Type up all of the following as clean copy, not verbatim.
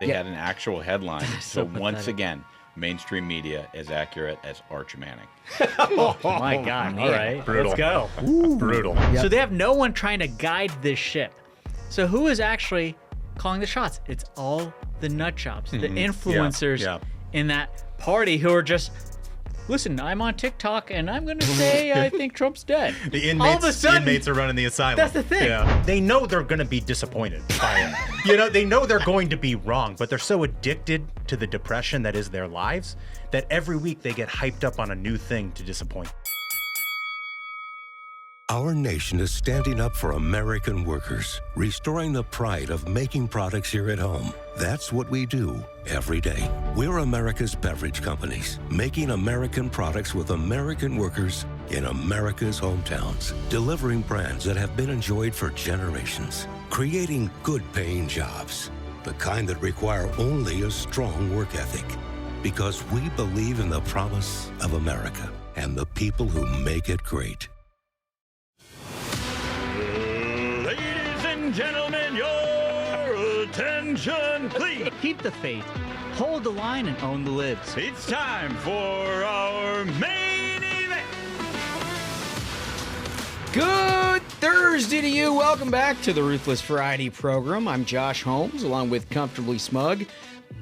They had an actual headline. So once pathetic. again, mainstream media as accurate as Arch Manning. Oh my God. All right. Brutal. Let's go. Brutal. So they have no one trying to guide this ship. So who is actually calling the shots? It's all the nut jobs, the influencers in that party who are just, listen, I'm on TikTok and I'm going to say I think Trump's dead. The All of a sudden, inmates are running the asylum. that's the thing. Yeah. They know they're going to be disappointed by it. They know they're going to be wrong, but they're so addicted to the depression that is their lives that every week they get hyped up on a new thing to disappoint. Our nation is standing up for American workers, restoring the pride of making products here at home. That's what we do every day. We're America's beverage companies, making American products with American workers in America's hometowns, delivering brands that have been enjoyed for generations, creating good-paying jobs, the kind that require only a strong work ethic. Because we believe in the promise of America and the people who make it great. Ladies and gentlemen, your attention, please. Keep the faith, hold the line, and own the libs. It's time for our main event. Good Thursday to you. Welcome back to the Ruthless Variety Program. I'm Josh Holmes, along with Comfortably Smug,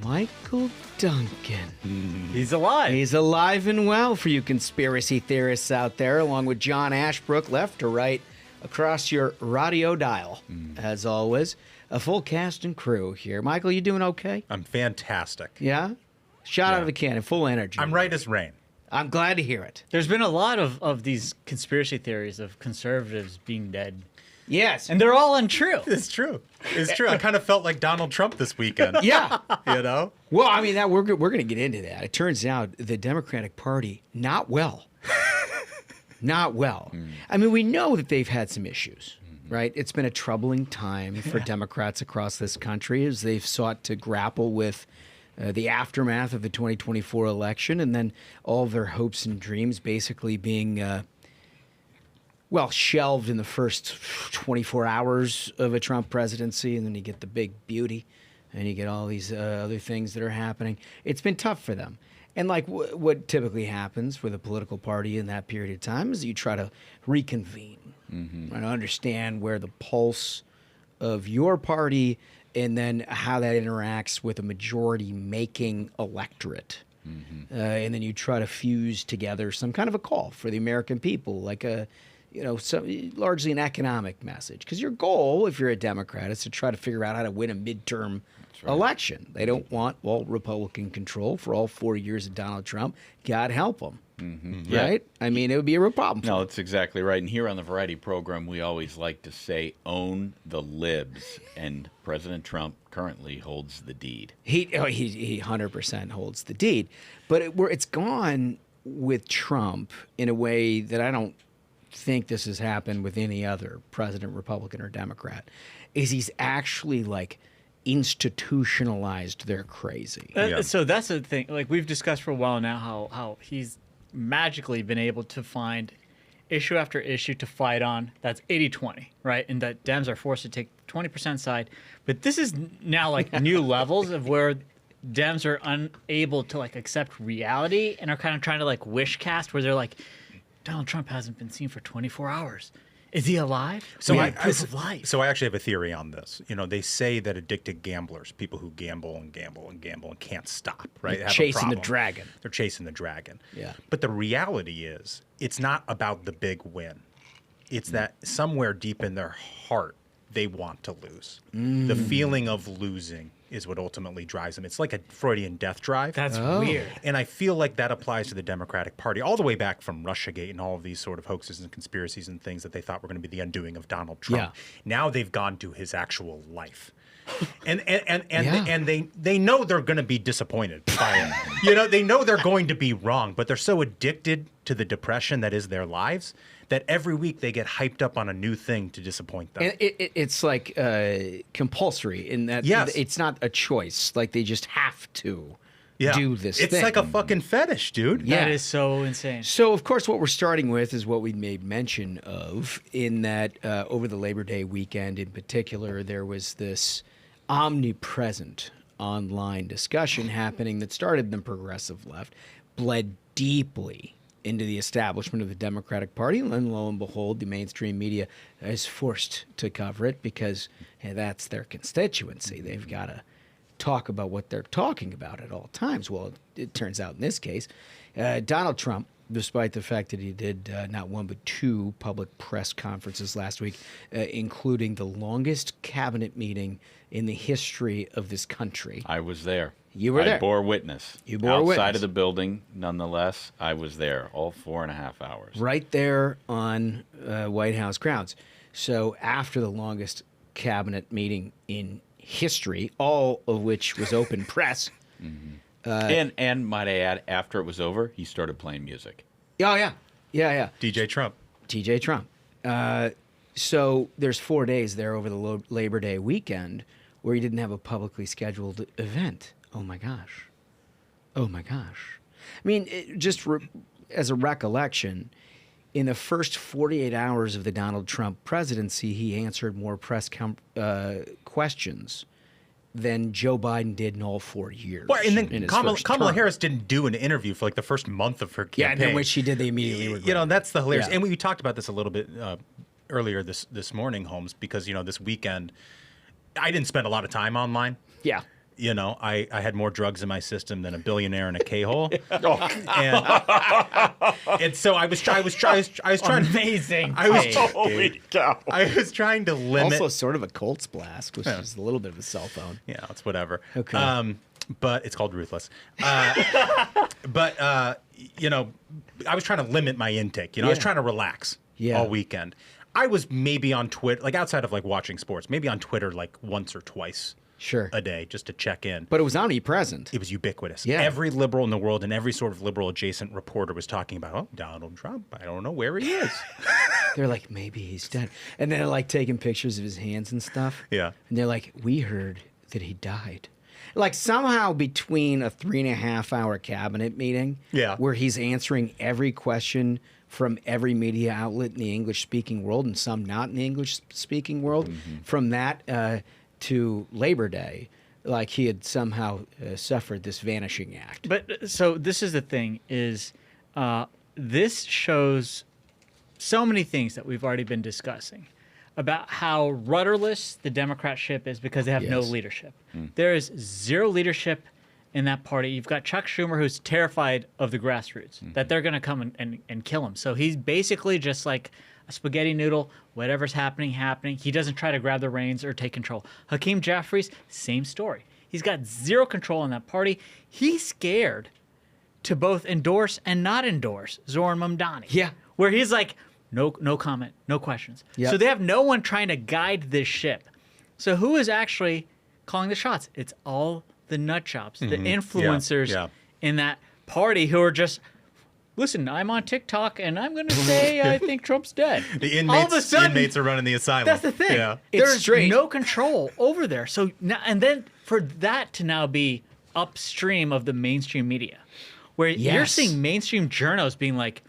Michael Duncan. He's alive. He's alive and well for you conspiracy theorists out there, along with John Ashbrook, left or right, across your radio dial. As always, a full cast and crew here. Michael, you doing okay? I'm fantastic. Yeah? Shot out of a cannon, full energy. I'm right as rain. I'm glad to hear it. There's been a lot of these conspiracy theories of conservatives being dead. Yes. And they're all untrue. It's true. It's true. I kind of felt like Donald Trump this weekend. Yeah. Well, I mean, we're going to get into that. It turns out the Democratic Party, not well. Not well. I mean, we know that they've had some issues, right? It's been a troubling time for Democrats across this country as they've sought to grapple with the aftermath of the 2024 election and then all of their hopes and dreams basically being, shelved in the first 24 hours of a Trump presidency. And then you get the big beauty and you get all these other things that are happening. It's been tough for them. And like what typically happens with a political party in that period of time is you try to reconvene and understand where the pulse of your party and then how that interacts with a majority-making electorate. And then you try to fuse together some kind of a call for the American people, like largely an economic message. Because your goal, if you're a Democrat, is to try to figure out how to win a midterm election. They don't want Republican control for all 4 years of Donald Trump. God help them. Right? I mean, it would be a real problem. No, that's exactly right. And here on the Variety Program, we always like to say, own the libs. And President Trump currently holds the deed. He 100% holds the deed. But it's gone with Trump in a way that I don't think this has happened with any other president, Republican or Democrat, is he's actually like institutionalized their crazy. So that's the thing. Like we've discussed for a while now how he's magically been able to find issue after issue to fight on. That's 80-20, right? And that Dems are forced to take 20% side. But this is now like new levels of where Dems are unable to like accept reality and are kind of trying to like wish cast where they're like, Donald Trump hasn't been seen for 24 hours. Is he alive? So We have proof of life. So I actually have a theory on this. They say that addicted gamblers, people who gamble and gamble and gamble and can't stop, right? They're have a chasing the problem. dragon. They're chasing the dragon. Yeah. But the reality is, it's not about the big win. It's that somewhere deep in their heart, they want to lose. The feeling of losing is what ultimately drives them. It's like a Freudian death drive. That's weird. And I feel like that applies to the Democratic Party all the way back from Russiagate and all of these sort of hoaxes and conspiracies and things that they thought were going to be the undoing of Donald Trump. Yeah. Now they've gone to his actual life. And they know they're going to be disappointed by it. They know they're going to be wrong, but they're so addicted to the depression that is their lives that every week they get hyped up on a new thing to disappoint them. And it's like compulsory in that it's not a choice. Like they just have to do this thing. It's like a fucking fetish, dude. Yeah. That is so insane. So, of course, what we're starting with is what we made mention of in that over the Labor Day weekend in particular, there was this omnipresent online discussion happening that started in the progressive left, bled deeply into the establishment of the Democratic Party, and then lo and behold, the mainstream media is forced to cover it because that's their constituency. They've got to talk about what they're talking about at all times. Well, it turns out in this case, Donald Trump, despite the fact that he did not one but two public press conferences last week, including the longest cabinet meeting in the history of this country. I was there. You were there. I bore witness. You bore Outside witness. of the building, nonetheless, I was there all 4.5 hours. Right there on White House grounds. So after the longest cabinet meeting in history, all of which was open press. And might I add, after it was over, he started playing music. Oh, yeah. Yeah. DJ Trump. TJ Trump. So there's 4 days there over the Labor Day weekend where he didn't have a publicly scheduled event. Oh, my gosh. I mean, as a recollection, in the first 48 hours of the Donald Trump presidency, he answered more press questions than Joe Biden did in all 4 years. Well, and in then his Kamala first term. Harris didn't do an interview for like the first month of her Yeah, campaign. and then when she did, they immediately regretted You know, that's the hilarious. Yeah. And we talked about this a little bit earlier this morning, Holmes, because, you know, this weekend, I didn't spend a lot of time online. Yeah. You know, I had more drugs in my system than a billionaire in a K-hole. And so I was trying. Amazing. Holy cow. I was trying to limit. Also, sort of a Colts blast, which is a little bit of a cell phone. Yeah, it's whatever. Okay. But it's called Ruthless. You know, I was trying to limit my intake. You know, I was Yeah. trying to relax all weekend. I was maybe on Twitter, like outside of like watching sports, maybe on Twitter like once or twice Sure. a day just to check in. But it was omnipresent. It was ubiquitous. Yeah. Every liberal in the world and every sort of liberal adjacent reporter was talking about, oh, Donald Trump, I don't know where he is. They're like, maybe he's dead. And they're like taking pictures of his hands and stuff. Yeah. And they're like, we heard that he died. Like somehow between a 3.5 hour cabinet meeting Yeah. where he's answering every question from every media outlet in the English speaking world and some not in the English speaking world, from that to Labor Day, like he had somehow suffered this vanishing act. But so this is the thing is this shows so many things that we've already been discussing about how rudderless the Democrat ship is because they have no Yes. leadership. There is zero leadership in that party. You've got Chuck Schumer, who's terrified of the grassroots, that they're going to come and kill him. So he's basically just like a spaghetti noodle. Whatever's happening. He doesn't try to grab the reins or take control. Hakeem Jeffries, same story. He's got zero control in that party. He's scared to both endorse and not endorse Zoran Mamdani. Yeah. Where he's like, no comment, no questions. Yep. So they have no one trying to guide this ship. So who is actually calling the shots? It's all the nut jobs, the influencers Yeah. in that party who are just, listen, I'm on TikTok and I'm going to say I think Trump's dead. The all of a inmates, sudden, are running the asylum. that's the thing. Yeah. It's There's strange. no control over there. So now, and then for that to now be upstream of the mainstream media, where you're Yes. seeing mainstream journals being like,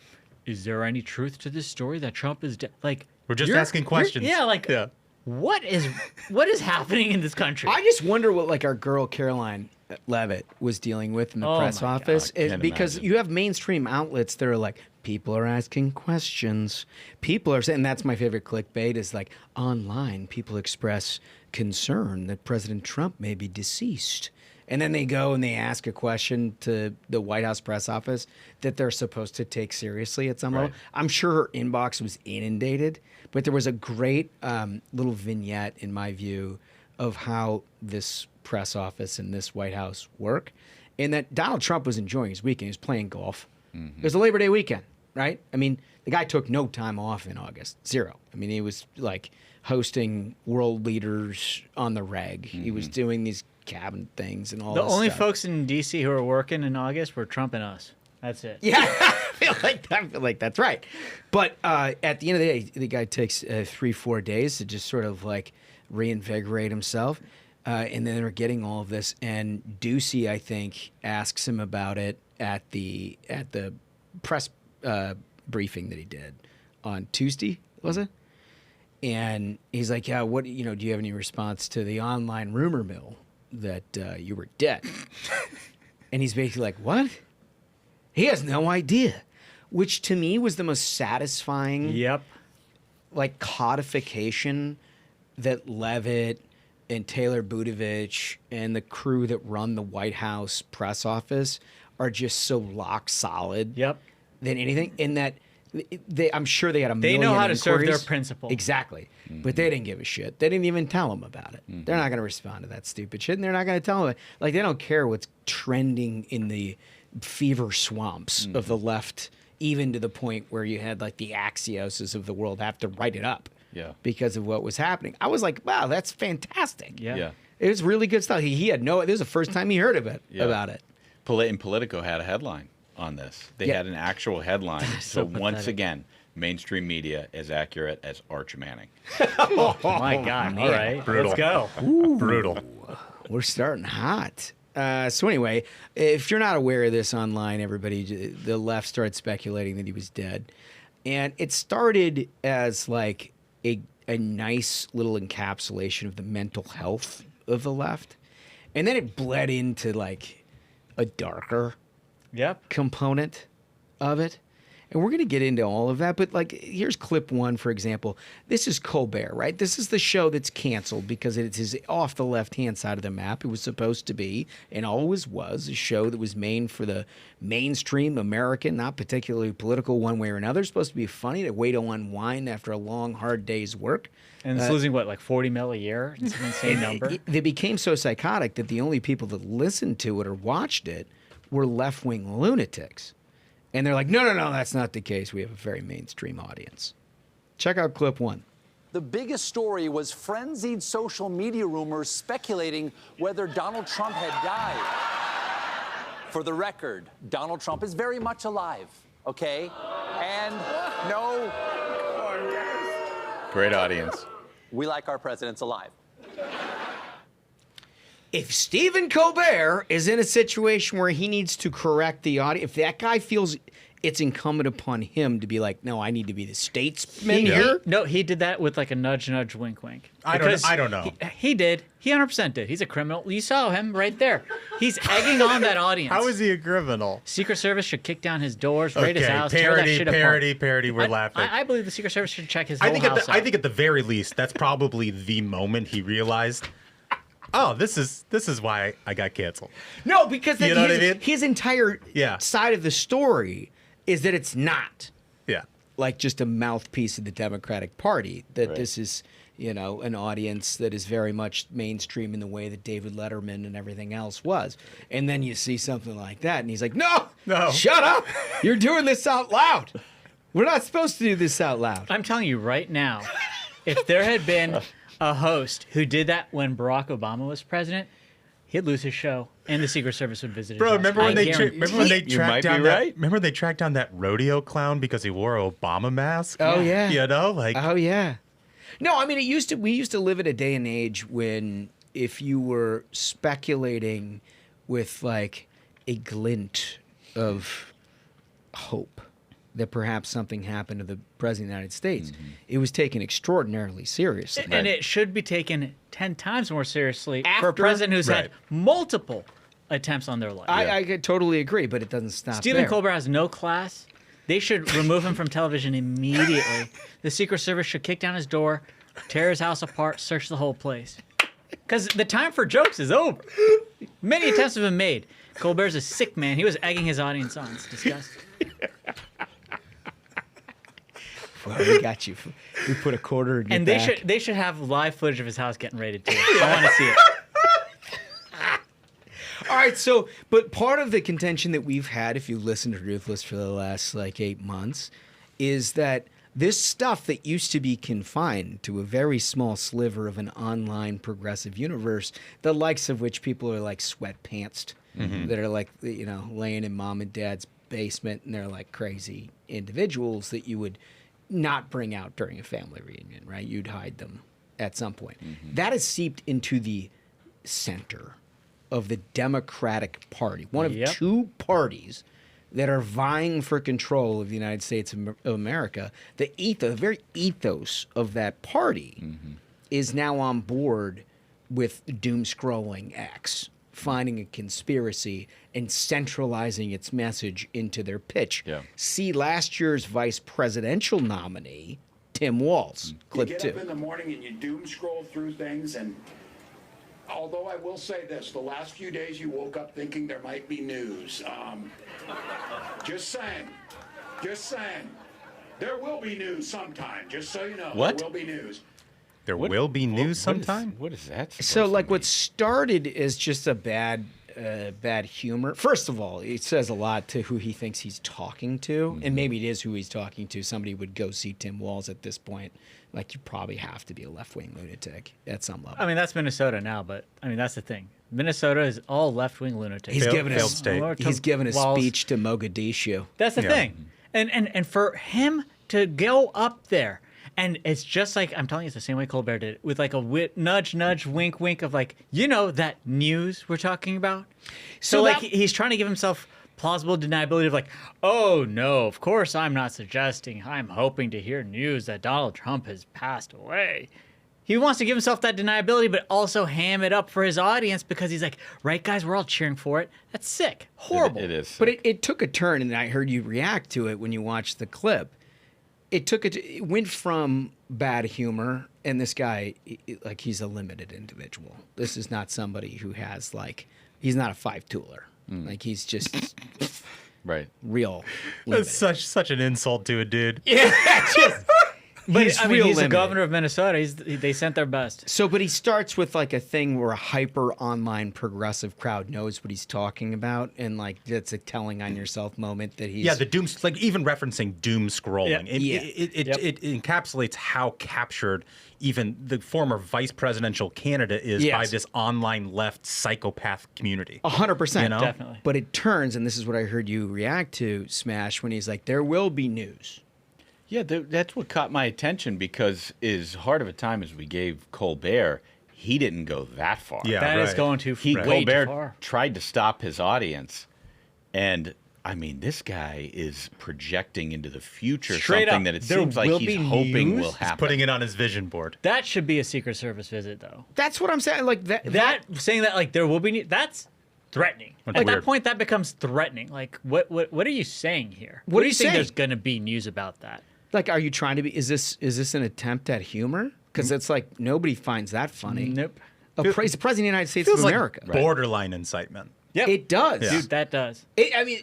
is there any truth to this story that Trump is dead? Like, We're just you're- asking you're- questions. Yeah, like, Yeah. what is happening in this country? I just wonder what like our girl Caroline Levitt was dealing with in the Oh press my God. office, Can't because imagine. you have mainstream outlets that are like, people are asking questions. People are saying, and that's my favorite clickbait is like online people express concern that President Trump may be deceased. And then they go and they ask a question to the White House press office that they're supposed to take seriously at some level. I'm sure her inbox was inundated, but there was a great little vignette, in my view, of how this press office and this White House work, and that Donald Trump was enjoying his weekend. He was playing golf. It was a Labor Day weekend, right? I mean, the guy took no time off in August, zero. I mean, he was like hosting world leaders on the reg. He was doing these cabinet things and all the this only stuff. folks in D.C. who are working in August were Trump and us. That's it. Yeah, I feel like that's right. But at the end of the day, the guy takes 3-4 days to just sort of like reinvigorate himself. And then they're getting all of this. And Ducey, I think, asks him about it at the press briefing that he did on Tuesday, was it? And he's like, yeah, what, do you have any response to the online rumor mill that you were dead. And he's basically like, what? He has no idea. Which to me was the most satisfying Yep. like codification that Levitt and Taylor Budovich and the crew that run the White House press office are just so rock solid Yep. than anything. In that I'm sure they had They know how to serve their principle. Exactly. But they didn't give a shit. They didn't even tell them about it. They're not going to respond to that stupid shit, and they're not going to tell them. Like, they don't care what's trending in the fever swamps of the left, even to the point where you had, like, the Axioses of the world have to write it up because of what was happening. I was like, wow, that's fantastic. Yeah. It was really good stuff. He had no, this was the first time he heard of it, about it. And Politico had a headline on this. They had an actual headline. So once pathetic. again, mainstream media as accurate as Arch Manning. Oh my God. All right. Brutal. Let's go. Brutal. We're starting hot. So anyway, if you're not aware of this online, everybody, the left started speculating that he was dead. And it started as like a nice little encapsulation of the mental health of the left. And then it bled into like a darker Yep. component of it. And we're going to get into all of that. But like, here's clip one, for example. This is Colbert, right? This is the show that's canceled because it is off the left-hand side of the map. It was supposed to be, and always was, a show that was made for the mainstream American, not particularly political one way or another. It's supposed to be funny, a way to unwind after a long, hard day's work. And it's losing, what, like 40 mil a year? It's an insane number. They became so psychotic that the only people that listened to it or watched it were left-wing lunatics. And they're like, no, that's not the case. We have a very mainstream audience. Check out clip one. The biggest story was frenzied social media rumors speculating whether Donald Trump had died. For the record, Donald Trump is very much alive, okay? And no, Great audience. we like our presidents alive. If Stephen Colbert is in a situation where he needs to correct the audience, if that guy feels it's incumbent upon him to be like, no, I need to be the statesman here. No, he did that with like a nudge, nudge, wink, wink. I don't know. He did. He 100% did. He's a criminal. You saw him right there. He's egging on that audience. How is he a criminal? Secret Service should kick down his doors, raid his house, tear that parody, shit apart. parody. We're laughing. I believe the Secret Service should check his I whole think house out. I think at the very least, that's probably the moment he realized, oh, this is why I got canceled. No, because You know what I mean? his entire Yeah. side of the story is that it's not Yeah. like just a mouthpiece of the Democratic Party, that this is, you know, an audience that is very much mainstream in the way that David Letterman and everything else was. And then you see something like that, and he's like, no, shut up. You're doing this out loud. We're not supposed to do this out loud. I'm telling you right now, if there had been a host who did that when Barack Obama was president, he'd lose his show, and the Secret Service would visit his Bro, house. remember when they You might tracked down be that? right. Remember they tracked down that rodeo clown because he wore an Obama mask? Oh, yeah. You know, like Oh yeah. No, I mean we used to live in a day and age when if you were speculating with like a glint of hope that perhaps something happened to the President of the United States, it was taken extraordinarily seriously. And it should be taken 10 times more seriously for a After- president who's had Right. multiple attempts on their life. I could totally agree, but it doesn't stop Stephen there. Colbert has no class. They should remove him from television immediately. The Secret Service should kick down his door, tear his house apart, search the whole place. Because the time for jokes is over. Many attempts have been made. Colbert's a sick man. He was egging his audience on. It's disgusting. Well, we got you. We put a quarter in your And back. they should have live footage of his house getting raided too. I want to see it. All right, so, but part of the contention that we've had, if you listen to Ruthless for the last, like, 8 months, is that this stuff that used to be confined to a very small sliver of an online progressive universe, the likes of which people are, like, sweatpantsed, that are, like, you know, laying in mom and dad's basement, and they're, like, crazy individuals that you would not bring out during a family reunion, right? You'd hide them at some point. That has seeped into the center of the Democratic Party, one of Yep. two parties that are vying for control of the United States of America. The very ethos of that party is now on board with doom scrolling X, finding a conspiracy and centralizing its message into their pitch. Yeah. See last year's vice presidential nominee, Tim Walz, clip you get 2. up in the morning and you doom scroll through things, and although I will say this, the last few days you woke up thinking there might be news. Just saying. There will be news sometime, just so you know. What? There will be news. There will be news sometime. What is that? So, like, what what started as just a bad humor. First of all, it says a lot to who he thinks he's talking to, and maybe it is who he's talking to. Somebody would go see Tim Walz at this point. Like, you probably have to be a left-wing lunatic at some level. I mean, that's Minnesota now, but I mean, that's the thing. Minnesota is all left-wing lunatics. He's given failed a state. He's given a Walz. speech to Mogadishu. That's the Yeah. thing. And for him to go up there, and it's just like, I'm telling you, it's the same way Colbert did it, with like a nudge, nudge, wink, wink of like, you know, that news we're talking about? So like, he's trying to give himself plausible deniability of like, oh no, of course I'm not suggesting, I'm hoping to hear news that Donald Trump has passed away. He wants to give himself that deniability, but also ham it up for his audience because he's like, right, guys, we're all cheering for it. That's sick. Horrible. It is. But it took a turn, and I heard you react to it when you watched the clip. It went from bad humor, and this guy, like, he's a limited individual. This is not somebody who has, like, he's not a five-tooler. Like, he's just Right. real limited. That's such an insult to a dude. Yeah, just. But He's I mean, real he's the limited. governor of Minnesota. They sent their best. So, but he starts with like a thing where a hyper online progressive crowd knows what he's talking about, and like that's a telling on yourself moment that he's The doom, like even referencing doom scrolling, Yeah. it encapsulates how captured even the former vice presidential candidate is by Yes. this online left psychopath community. 100%. You know? Definitely. But it turns, and this is what I heard you react to, Smash, when he's like, "There will be news." Yeah, that's what caught my attention because as hard of a time as we gave Colbert, he didn't go that far. Yeah. That is right. going too He way too Colbert far. tried to stop his audience, and I mean, this guy is projecting into the future Straight something up, that it there seems like will he's be hoping news? will happen. Putting it on his vision board. That should be a Secret Service visit, though. That's what I'm saying. Like That saying that like there will be that's threatening. That's At that weird. point, that becomes threatening. Like what are you saying here? What are do you you think saying? there's going to be news about that? Like, are you trying to be? Is this an attempt at humor? Because it's like nobody finds that funny. Nope. He's the president of the United States Feels of like America. borderline incitement. Yep. It does. Yeah. Dude, that does. I mean,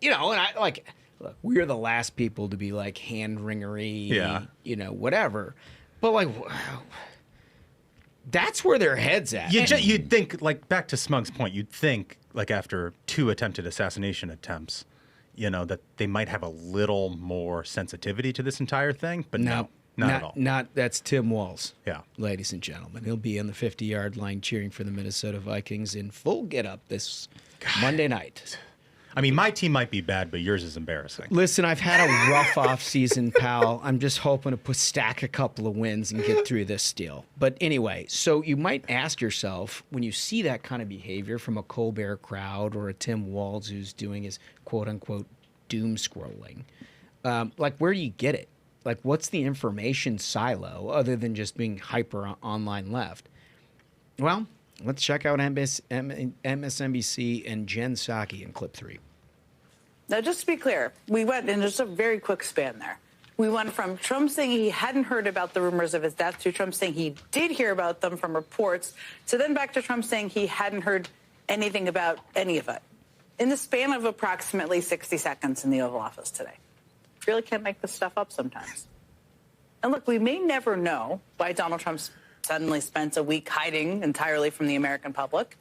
you know, and I like, look, we're the last people to be like hand wringery, Yeah. you know, whatever. But like, wow, that's where their heads at. You'd think, like, back to Smug's point, you'd think, like, after 2 attempted assassination attempts, you know, that they might have a little more sensitivity to this entire thing, but no, not at all. Not that's Tim Walz. Yeah. Ladies and gentlemen, he'll be on the 50-yard line cheering for the Minnesota Vikings in full get-up this Monday night. I mean, my team might be bad, but yours is embarrassing. Listen, I've had a rough off season, pal. I'm just hoping to stack a couple of wins and get through this deal. But anyway, so you might ask yourself, when you see that kind of behavior from a Colbert crowd or a Tim Walz who's doing his quote-unquote doom scrolling, like, where do you get it? Like, what's the information silo other than just being hyper online left? Well, let's check out MSNBC and Jen Psaki in clip 3. Now, just to be clear, we went in just a very quick span there. We went from Trump saying he hadn't heard about the rumors of his death to Trump saying he did hear about them from reports, to then back to Trump saying he hadn't heard anything about any of it in the span of approximately 60 seconds in the Oval Office today. Really can't make this stuff up sometimes. And look, we may never know why Donald Trump suddenly spent a week hiding entirely from the American public.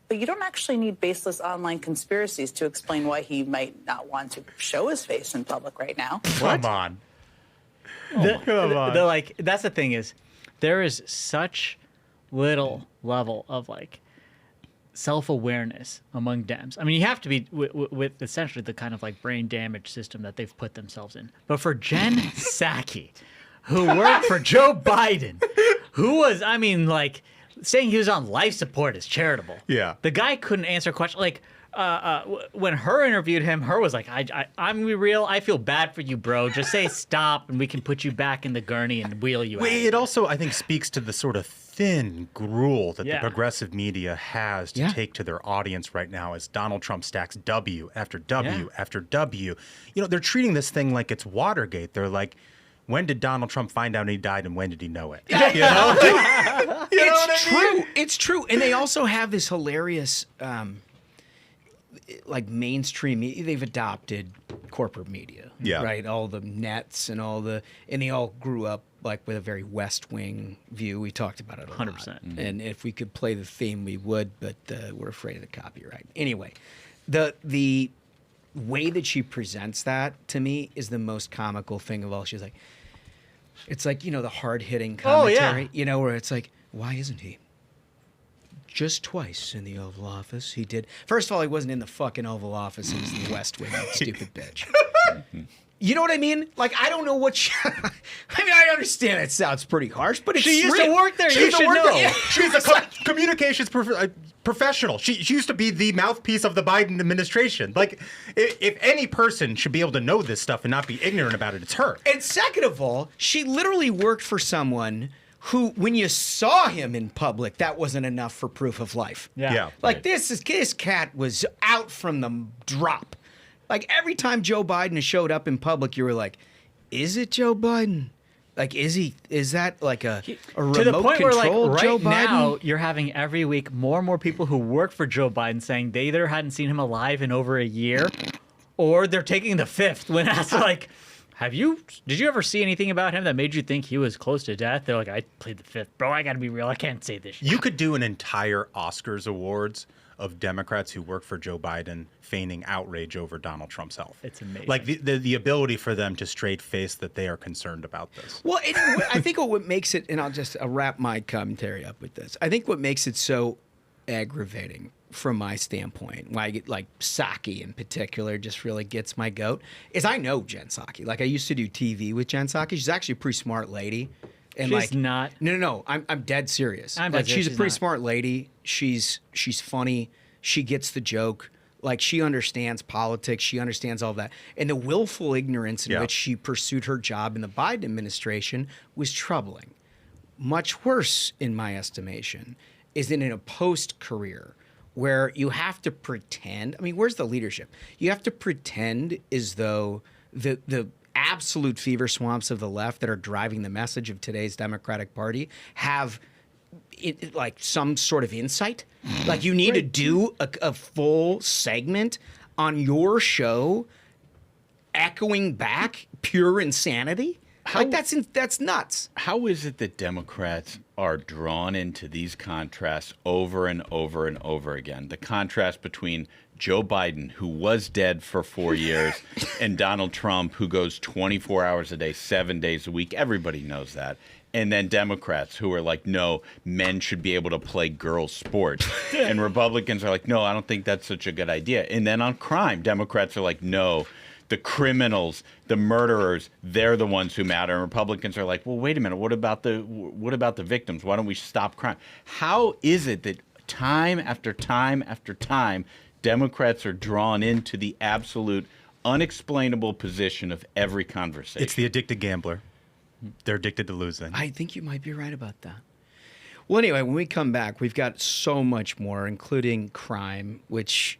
But you don't actually need baseless online conspiracies to explain why he might not want to show his face in public right now. Come on. That's the thing is, there is such little level of like self-awareness among Dems. I mean, you have to be with essentially the kind of like brain damage system that they've put themselves in. But for Jen Psaki, who worked for Joe Biden, who was, I mean, like, saying he was on life support is charitable. Yeah. The guy couldn't answer a question. Like, when her interviewed him, her was like, I'm real. I feel bad for you, bro. Just say stop and we can put you back in the gurney and wheel you out. It also, I think, speaks to the sort of thin gruel that the progressive media has to take to their audience right now as Donald Trump stacks W after W after W. You know, they're treating this thing like it's Watergate. They're like, when did Donald Trump find out he died and when did he know it? You know? It's true. It's true. And they also have this hilarious... like mainstream media, they've adopted corporate media, right? All the nets and and they all grew up like with a very West Wing view. We talked about it a 100%. Lot. And if we could play the theme, we would, but we're afraid of the copyright. Anyway, the way that she presents that to me is the most comical thing of all. She's like, it's like, you know, the hard-hitting commentary, you know, where it's like, why isn't he? Just twice in the Oval Office, he did. First of all, he wasn't in the fucking Oval Office. He was in the West Wing, stupid bitch. You know what I mean? Like, I don't know what she... I mean, I understand it sounds pretty harsh, but it's She used to work there. You should know. Yeah, she's a communications professional. She used to be the mouthpiece of the Biden administration. Like, if any person should be able to know this stuff and not be ignorant about it, it's her. And second of all, she literally worked for someone... who, when you saw him in public, that wasn't enough for proof of life. Like this cat was out from the drop. Like every time Joe Biden showed up in public, you were like, "Is it Joe Biden? Like, is that like a remote to the point control where, like, Joe right Biden?" now, you're having every week more and more people who work for Joe Biden saying they either hadn't seen him alive in over a year, or they're taking the fifth when asked like. Did you ever see anything about him that made you think he was close to death? They're like, I played the fifth. Bro, I got to be real. I can't say this shit. You could do an entire Oscars awards of Democrats who work for Joe Biden feigning outrage over Donald Trump's health. It's amazing. Like the ability for them to straight face that they are concerned about this. Well, I think what makes it, and I'll wrap my commentary up with this. I think what makes it so aggravating from my standpoint, why I get like Psaki in particular just really gets my goat, is I know Jen Psaki. Like I used to do TV with Jen Psaki. She's actually a pretty smart lady. And she's like not. No. I'm dead serious. She's a pretty smart lady. She's funny. She gets the joke. Like she understands politics. She understands all of that. And the willful ignorance in which she pursued her job in the Biden administration was troubling. Much worse, in my estimation, is in a post-career where you have to pretend. I mean, where's the leadership? You have to pretend as though the absolute fever swamps of the left that are driving the message of today's Democratic Party have like some sort of insight. Like you need to do a full segment on your show echoing back pure insanity. That's nuts. How is it that Democrats are drawn into these contrasts over and over and over again? The contrast between Joe Biden, who was dead for 4 years, and Donald Trump, who goes 24 hours a day, 7 days a week. Everybody knows that. And then Democrats who are like, no, men should be able to play girls' sports. And Republicans are like, no, I don't think that's such a good idea. And then on crime, Democrats are like, no, the criminals, the murderers, they're the ones who matter. And Republicans are like, well, wait a minute, what about the victims? Why don't we stop crime? How is it that time after time after time, Democrats are drawn into the absolute unexplainable position of every conversation? It's the addicted gambler. They're addicted to losing. I think you might be right about that. Well, anyway, when we come back, we've got so much more, including crime, which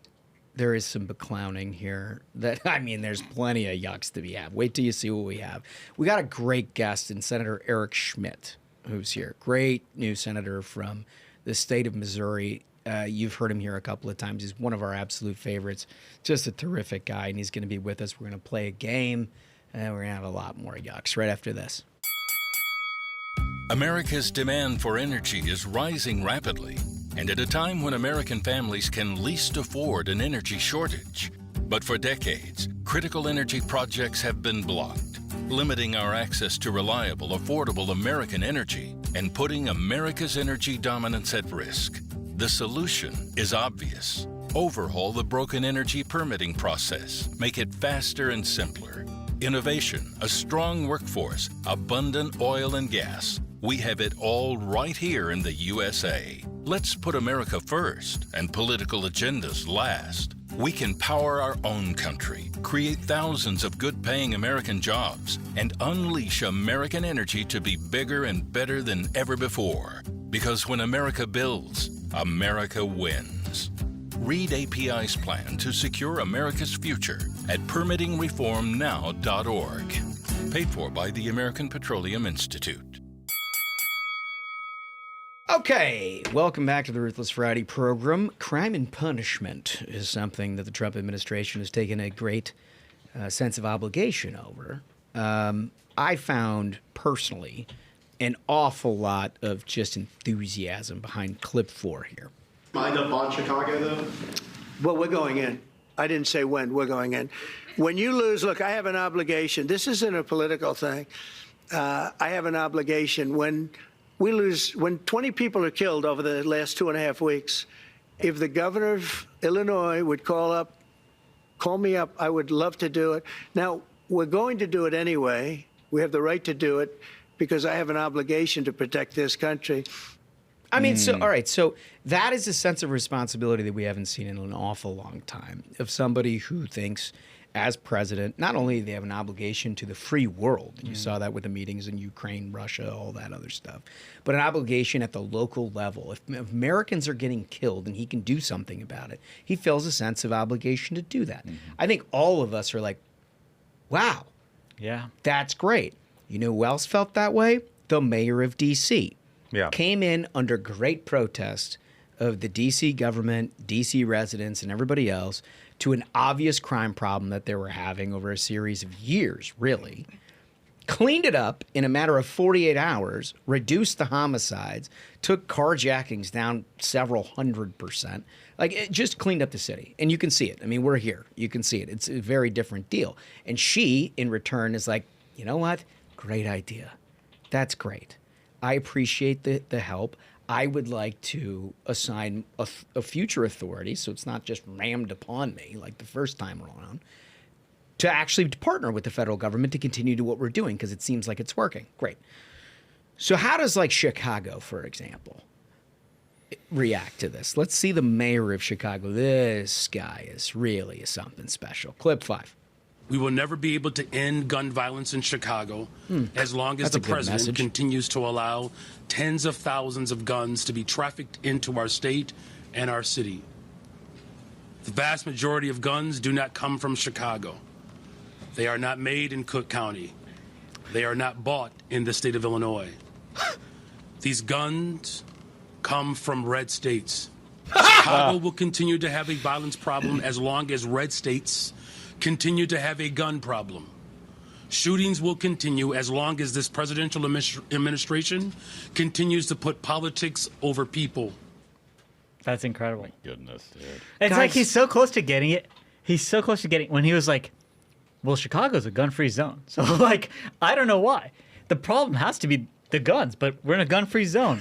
there is some beclowning here. There's plenty of yucks to be had. Wait till you see what we have. We got a great guest in Senator Eric Schmitt, who's here. Great new senator from the state of Missouri. You've heard him here a couple of times. He's one of our absolute favorites. Just a terrific guy, and he's going to be with us. We're going to play a game, and we're going to have a lot more yucks right after this. America's demand for energy is rising rapidly, and at a time when American families can least afford an energy shortage. But for decades, critical energy projects have been blocked, limiting our access to reliable, affordable American energy and putting America's energy dominance at risk. The solution is obvious. Overhaul the broken energy permitting process. Make it faster and simpler. Innovation, a strong workforce, abundant oil and gas. We have it all right here in the USA. Let's put America first and political agendas last. We can power our own country, create thousands of good-paying American jobs, and unleash American energy to be bigger and better than ever before. Because when America builds, America wins. Read API's plan to secure America's future at permittingreformnow.org. Paid for by the American Petroleum Institute. Okay, welcome back to the Ruthless Friday program. Crime and punishment is something that the Trump administration has taken a great sense of obligation over. I found, personally, an awful lot of just enthusiasm behind clip 4 here. Mind up on Chicago, though? Well, we're going in. I didn't say when. We're going in. When you lose, look, I have an obligation. This isn't a political thing. I have an obligation. When we lose, when 20 people are killed over the last 2.5 weeks, if the governor of Illinois would call me up, I would love to do it. Now, we're going to do it anyway. We have the right to do it because I have an obligation to protect this country. I mean, so, all right, so that is a sense of responsibility that we haven't seen in an awful long time, of somebody who thinks, as president, not only do they have an obligation to the free world, and you saw that with the meetings in Ukraine, Russia, all that other stuff, but an obligation at the local level. If Americans are getting killed and he can do something about it, he feels a sense of obligation to do that. I think all of us are like, wow, Yeah. that's great. You know who else felt that way? The mayor of D.C. Came in under great protest of the D.C. government, D.C. residents, and everybody else to an obvious crime problem that they were having over a series of years, really. Cleaned it up in a matter of 48 hours, reduced the homicides, took carjackings down several 100%. Like, it just cleaned up the city. And you can see it. I mean, we're here. You can see it. It's a very different deal. And she, in return, is like, you know what? Great idea. That's great. I appreciate the help. I would like to assign a future authority, so it's not just rammed upon me like the first time around, to actually partner with the federal government to continue to what we're doing because it seems like it's working. Great. So how does, like, Chicago, for example, react to this? Let's see the mayor of Chicago. This guy is really something special. Clip 5. We will never be able to end gun violence in Chicago as long as the president continues to allow tens of thousands of guns to be trafficked into our state and our city. The vast majority of guns do not come from Chicago. They are not made in Cook County. They are not bought in the state of Illinois. These guns come from red states. Chicago will continue to have a violence problem as long as red states continue to have a gun problem. Shootings will continue as long as this presidential administration continues to put politics over people. That's incredible. Goodness, dude. It's like he's so close to getting it. He's so close to getting when he was like, well, Chicago's a gun-free zone. So, like, I don't know why. The problem has to be the guns, but we're in a gun-free zone.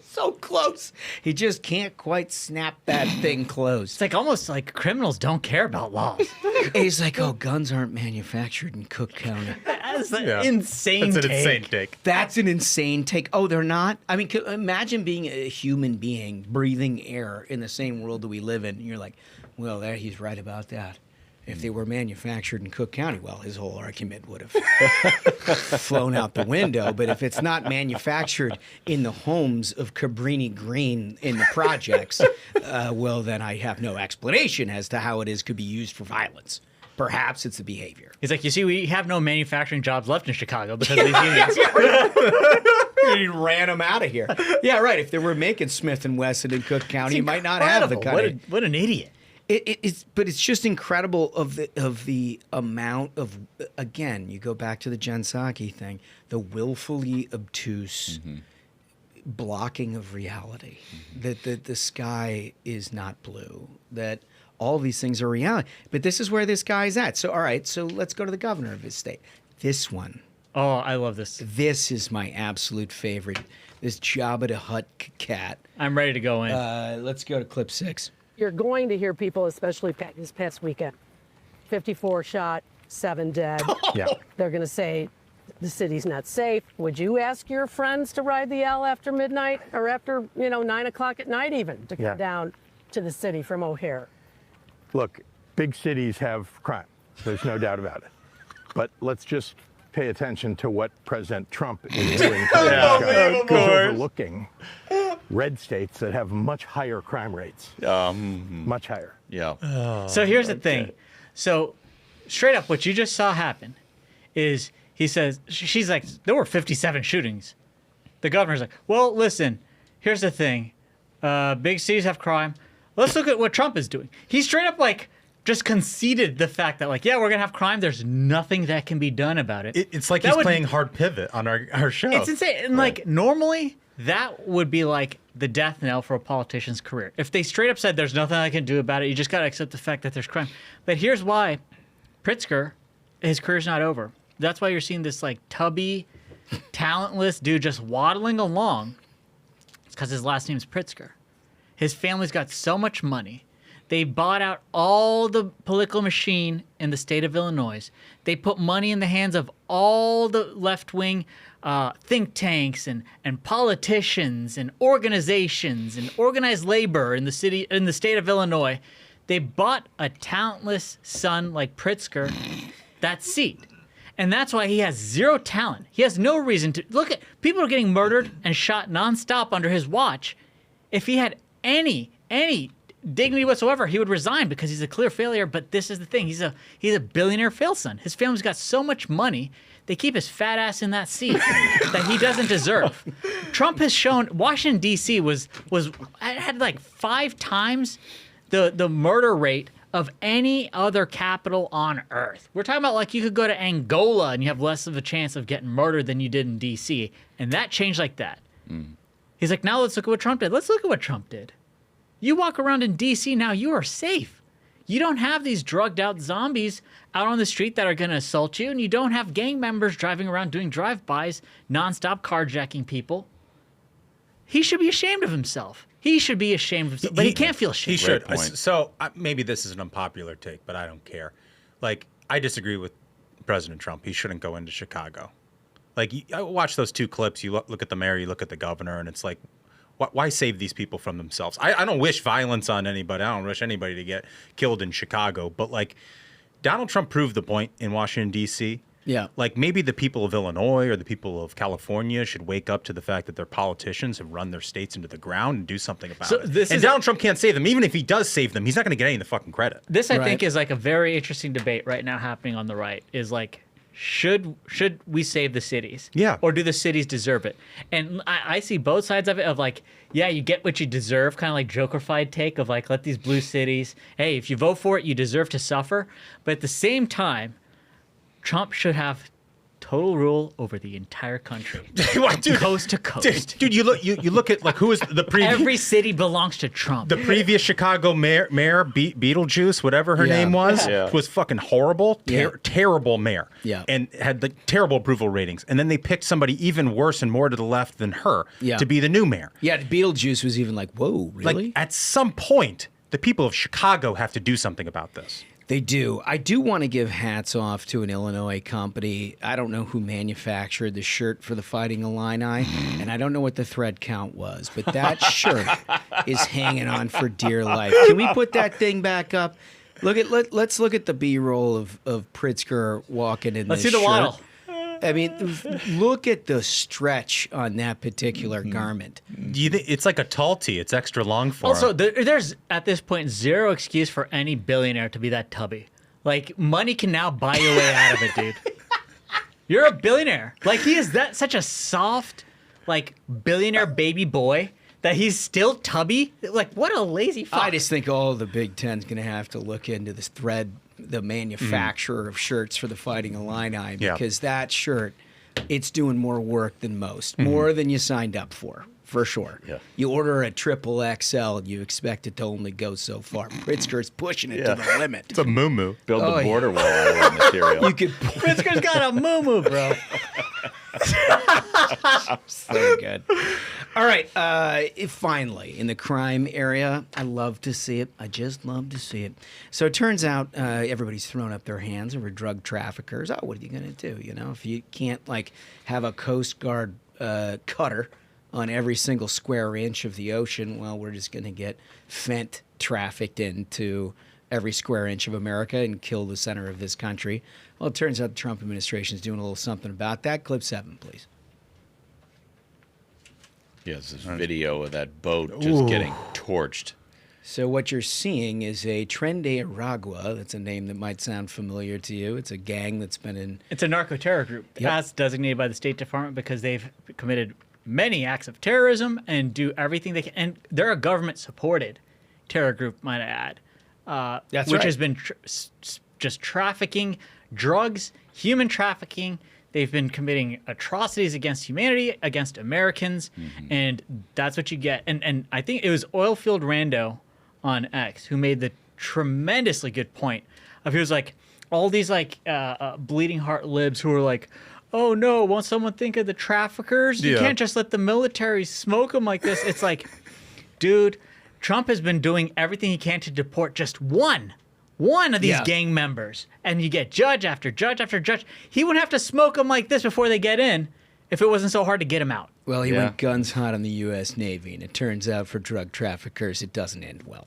So close. He just can't quite snap that thing closed. It's like almost like criminals don't care about laws. He's like, oh, guns aren't manufactured in Cook County. That's an insane That's an take. insane take. That's an insane take. Oh, they're not? I mean, imagine being a human being breathing air in the same world that we live in. And you're like, well, he's right about that. If they were manufactured in Cook County, well, his whole argument would have flown out the window. But if it's not manufactured in the homes of Cabrini Green in the projects, well, then I have no explanation as to how it could be used for violence. Perhaps it's the behavior. He's like, you see, we have no manufacturing jobs left in Chicago because of these unions. He ran them out of here. Yeah, right. If they were making Smith & Wesson in Cook County, you might not have the kind of... What an idiot. But it's just incredible of the amount of, again, you go back to the Jen Psaki thing, the willfully obtuse blocking of reality, that the sky is not blue, that all these things are reality. But this is where this guy's at. So, all right, so let's go to the governor of his state. This one. Oh, I love this. This is my absolute favorite. This Jabba the Hutt cat. I'm ready to go in. Let's go to clip 6. You're going to hear people, especially this past weekend, 54 shot, 7 dead. Yeah. They're going to say the city's not safe. Would you ask your friends to ride the L after midnight or after, 9 o'clock at night even to come down to the city from O'Hare? Look, big cities have crime. There's no doubt about it. But let's just pay attention to what President Trump is doing. He's overlooking red states that have much higher crime rates. Much higher. Yeah. So here's the thing. So straight up, what you just saw happen is he says, she's like, there were 57 shootings. The governor's like, well, listen, here's the thing. Big cities have crime. Let's look at what Trump is doing. He straight up just conceded the fact that we're going to have crime. There's nothing that can be done about it. It's like he's playing hard pivot on our show. It's insane. And normally that would be like the death knell for a politician's career. If they straight up said there's nothing I can do about it, you just got to accept the fact that there's crime. But here's why Pritzker, his career's not over. That's why you're seeing this tubby, talentless dude just waddling along. It's because his last name's Pritzker. His family's got so much money. They bought out all the political machine in the state of Illinois. They put money in the hands of all the left-wing think tanks and politicians and organizations and organized labor in the state of Illinois. They bought a talentless son like Pritzker that seat. And that's why he has zero talent. He has no reason to look at people are getting murdered and shot nonstop under his watch. If he had any dignity whatsoever, he would resign because he's a clear failure. But this is the thing. He's a billionaire fail son. His family's got so much money. They keep his fat ass in that seat that he doesn't deserve. Trump has shown Washington, D.C. had 5 times the murder rate of any other capital on earth. We're talking about you could go to Angola and you have less of a chance of getting murdered than you did in D.C. And that changed like that. He's like, now let's look at what Trump did. Let's look at what Trump did. You walk around in D.C. now, you are safe. You don't have these drugged out zombies out on the street that are going to assault you, and you don't have gang members driving around doing drive-bys, nonstop carjacking people. He should be ashamed of himself. He should be ashamed of himself, but he can't feel ashamed. He should. So maybe this is an unpopular take, but I don't care. I disagree with President Trump. He shouldn't go into Chicago. I watch those 2 clips. You look at the mayor, you look at the governor, and it's like, why save these people from themselves? I don't wish violence on anybody. I don't wish anybody to get killed in Chicago. But Donald Trump proved the point in Washington, D.C. Yeah. Maybe the people of Illinois or the people of California should wake up to the fact that their politicians have run their states into the ground and do something about it. And Donald Trump can't save them. Even if he does save them, he's not going to get any of the fucking credit. This, I think, is a very interesting debate right now happening on the right. Is should we save the cities? Yeah. Or do the cities deserve it? And I see both sides of it of you get what you deserve, kind of Joker-fied take of let these blue cities, hey, if you vote for it, you deserve to suffer. But at the same time, Trump should have total rule over the entire country, coast to coast. Dude, you look at who was the previous. Every city belongs to Trump. The previous Chicago mayor Beetlejuice, whatever her name was fucking horrible, terrible mayor, and had terrible approval ratings. And then they picked somebody even worse and more to the left than her to be the new mayor. Yeah, Beetlejuice was even whoa, really? At some point, the people of Chicago have to do something about this. They do. I do want to give hats off to an Illinois company. I don't know who manufactured the shirt for the Fighting Illini, and I don't know what the thread count was, but that shirt is hanging on for dear life. Can we put that thing back up? Let's look at the B-roll of Pritzker walking in this shirt. Let's see the waddle. I mean, look at the stretch on that particular garment. Do you think it's like a tall tee? It's extra long for Also, him. there's at this point zero excuse for any billionaire to be that tubby. Money can now buy your way out of it, dude. You're a billionaire. He is such a soft, billionaire baby boy that he's still tubby. What a lazy fuck. I just think all the Big Ten's going to have to look into this thread, the manufacturer of shirts for the Fighting Illini, because that shirt, it's doing more work than most, more than you signed up for sure. Yeah. You order a triple XL, you expect it to only go so far. Pritzker's pushing it to the limit. It's a moo-moo. Build the border wall out of that material. Pritzker's got a moo-moo, bro. So good. All right. Finally, in the crime area, I love to see it. I just love to see it. So it turns out everybody's thrown up their hands over drug traffickers. Oh, what are you going to do? You know, if you can't have a Coast Guard cutter on every single square inch of the ocean, well, we're just going to get fent trafficked into every square inch of America and kill the center of this country. Well, it turns out the Trump administration is doing a little something about that. Clip 7, please. Yes, this video of that boat just getting torched. So what you're seeing is a Tren de Aragua. That's a name that might sound familiar to you. It's a gang that's been in... It's a narco-terror group. That's designated by the State Department because they've committed many acts of terrorism and do everything they can. And they're a government-supported terror group, might I add, which has been just trafficking, drugs, human trafficking. They've been committing atrocities against humanity, against Americans, and that's what you get. And I think it was Oilfield Rando on X who made the tremendously good point of, he was like, all these bleeding heart libs who were like, oh no, won't someone think of the traffickers? You can't just let the military smoke them like this. It's like, dude, Trump has been doing everything he can to deport just one of these gang members, and you get judge after judge after judge. He wouldn't have to smoke them like this before they get in if it wasn't so hard to get them out. Well, he went guns hot on the U.S. Navy, and it turns out for drug traffickers, it doesn't end well.